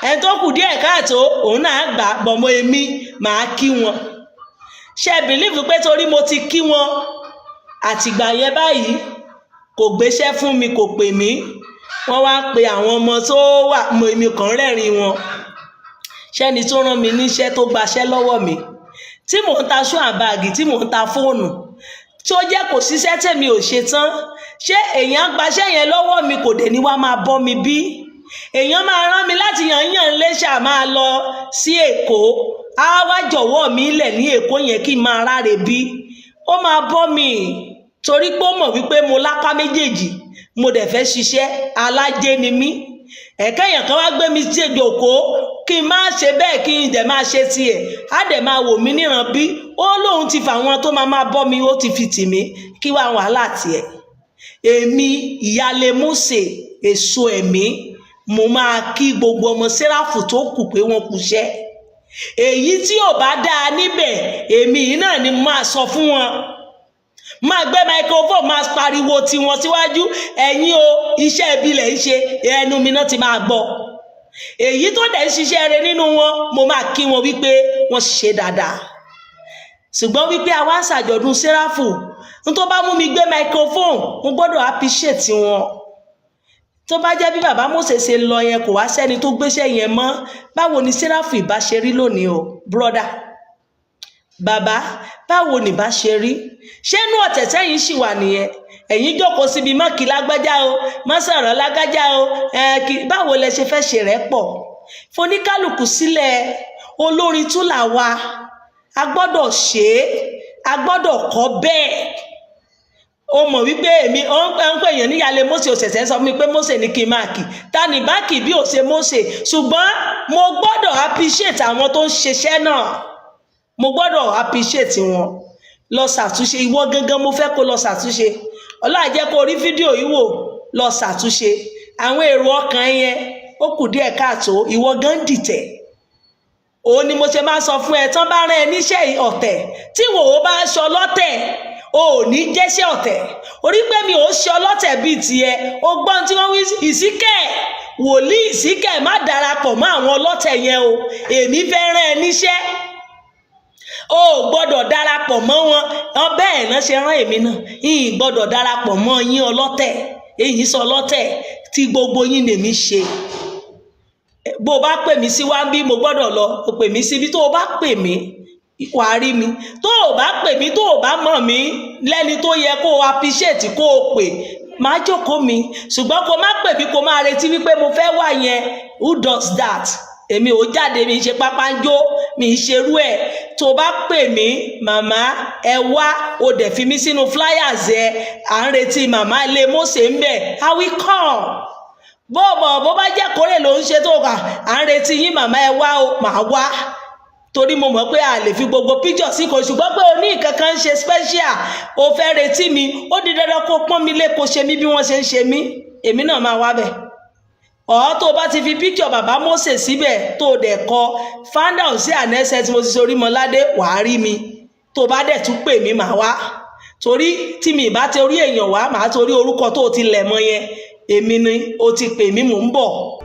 Speaker 1: ẹni tó kù díẹ̀ káàtó òun náà á gbà, bọ̀mọ èmi màá kí wọn. Ṣé believe pé torí mo ti kí wọn àtìgbà yẹn báyìí kò gbéṣẹ́ fún mi, kò pè mí, wọ́n wá pe àwọn ọmọ tó wà mọ èmi kan rẹ́rìn wọn. Ṣẹ́ni tó rán mi níṣẹ́ tó gbaṣẹ́ lọ́wọ́ mi tí mò ń ta ṣó àbáàgì, tí mò ń ta fóònù, tí ó jẹ́ kò síṣẹ́ tèmi ò ṣe tán, ṣé èèyàn gbaṣẹ́ yẹn lọ́wọ́ mi kò dé ní wá máa bọ́ mi bí? Èèyàn máa rán mi láti yànyàn Iléṣà máa lọ sí Èkó, á wá jọ̀wọ́ mi lẹ̀ ní Èkó yẹn kí n máa ráre bí? Ó máa bọ́ mi torí pé ó mọ̀ wípé mo lápá méjèèjì, mo dẹ̀ fẹ́ ṣiṣẹ́, alájẹ ni mí. Ẹ̀kẹ́yàn kan wá gbé mi sí ìjòkó kí n máa ṣe bẹ́ẹ̀ kí n dẹ̀ máa ṣe tiẹ̀, á dẹ̀ máa wò mí níran bí? Ó lóun ti fà wọn tó máa bọ́ mi, ó ti fi tì mí, kí wá wàhálà tiẹ̀. Èmi Ìyáálé Mósè èso ẹ̀mí, mo máa kí gbogbo ọmọ Séráfù tó kù pé wọ́n kúṣẹ́. Èyí tí ò bá dáa níbẹ̀, èmi yìí náà ni máa sọ fún wọn. Máa gbé microphone máa pariwo tiwọn síwájú, ẹ̀yin o iṣẹ́ ìbílẹ̀ ń ṣe, ẹnu mi náà ti máa gbọ́. Èyí tó dẹ̀ ń ṣiṣẹ́ rere nínú wọn, mo máa kí wọn wípé wọ́n ṣe dáadáa. Ṣùgbọ́n wípé àwa ń ṣàjọ̀dún Séráfù, n tó bá mú mi gbé microphone, mo gbọ́dọ̀ appreciate wọn. Tó bá jẹ́ bí bàbá Mósè ṣe lọ yẹn kò wá sẹ́ni tó gbéṣẹ́ yẹn mọ́, báwo ni Séráfù ìbá ṣe rí lónìí o brother? Bàbá, báwo ni ìbá ṣe rí? Ṣé inú ọ̀tẹ̀ tẹ́yìn ṣì wà nìyẹn? Ẹ̀yin jókòó síbi mọ́ kí lágbájá o, mọ́ sọ̀rọ̀ lágbájá o, báwo lẹ ṣe fẹ́ ṣe rẹ̀ pọ̀? Foníkálùkù sílẹ̀, olórin tún là wá, a gbọ́dọ̀ ṣe é, a gbọ́dọ̀ kọ́ bẹ́ẹ̀. O mọ̀ wípé èmi ó ń pè èèyàn ní Ìyáálé Mósè, òṣèṣẹ́ sọ fún mi pé Mósè ní kí n máa kì, ta ní bá kì bí ò ṣe Mósè? Ṣùgbọ́n mo gbọ́dọ̀ appreciate àwọn tó ń ṣiṣẹ́ náà, mo gbọ́dọ̀ appreciate wọn. Lọ ṣàtúnṣe, ìwọ gangan mo fẹ́ kó lọ ṣàtúnṣe. Ọlọ́run jẹ́ kó rí fídíò yìí wò, lọ ṣàtúnṣe. Àwọn èrò ọkàn yẹn ó kù díẹ̀ káàtó, ìwọ gan dìtẹ̀. Òun ni mo ṣe máa sọ fún ẹ, tán bá rán ẹ níṣẹ́ ọ̀tẹ̀, tí wò ó bá ṣọ lọ́tẹ̀, o ò ní jẹ́ṣẹ́ ọ̀tẹ̀. Orí pé mi ò ṣe ọlọ́tẹ̀ bíi tiẹ̀, o gbọ́n tí wọ́n wí, Ìsíkẹ̀, wòlíì Ìsíkẹ̀ má darapọ̀ mọ́ àwọn ọlọ́tẹ̀ yẹn o, èmi fẹ́ rán ẹ níṣẹ́. O gbọ́dọ̀ darapọ̀ mọ́ wọn, bẹ́ẹ̀ náà ṣe rán èmi náà, yìí gbọ́dọ̀ darapọ̀ mọ́ yín ọlọ́tẹ̀, èyí sọ ọlọ́tẹ̀ tí gbogbo yín lèmi ṣe. Bó bá pè mí sí wá bí mo gbọ́dọ̀ lọ, o pè mí síbi, tó o bá pè mí wà á rí mi, tó o bá pè mí, tó o bá mọ̀ mí lẹ́ni tó yẹ kó o appreciate kó o pè, máa jókòó mi. Ṣùgbọ́n kó má pè mí kó máa retí wípé mo fẹ́ wà yẹn, who does that? Èmi ò jáde, mi ṣe pápánjó, mi ṣerú ẹ̀. Tó bá pè mí, màmá ẹ wá, o dẹ̀ fi mí sínú flyers ẹ, à ń retí màmá Ilé Mósè ń bẹ̀, I will come. Bó bá jẹ́ kórè ló ń ṣe tó kà, à ń retí yín màmá ẹ wá o, màá wá. Torí mo mọ̀ pé a lè fi gbogbo picture sí kò, ṣùgbọ́n pé o ní nǹkan kan ṣe special, o fẹ́ retí mi, ó di dandan kó pọ́n mi lé, kó ṣe mí bí wọ́n ṣe ń ṣe mí, èmi náà máa wá bẹ̀. Tó bá ti fi picture bàbá Mósè síbẹ̀ tó dẹ̀ kọ founder Osee and Essence Moses Orímọládé, wàá rí mi. Tó bá dẹ̀ tún pè mí màá wá, torí tí mi bá torí èèyàn wá, màá torí orúkọ tó ti lẹ̀ mọ́ yẹn, èmi ni o ti pè mí, mò ń bọ̀.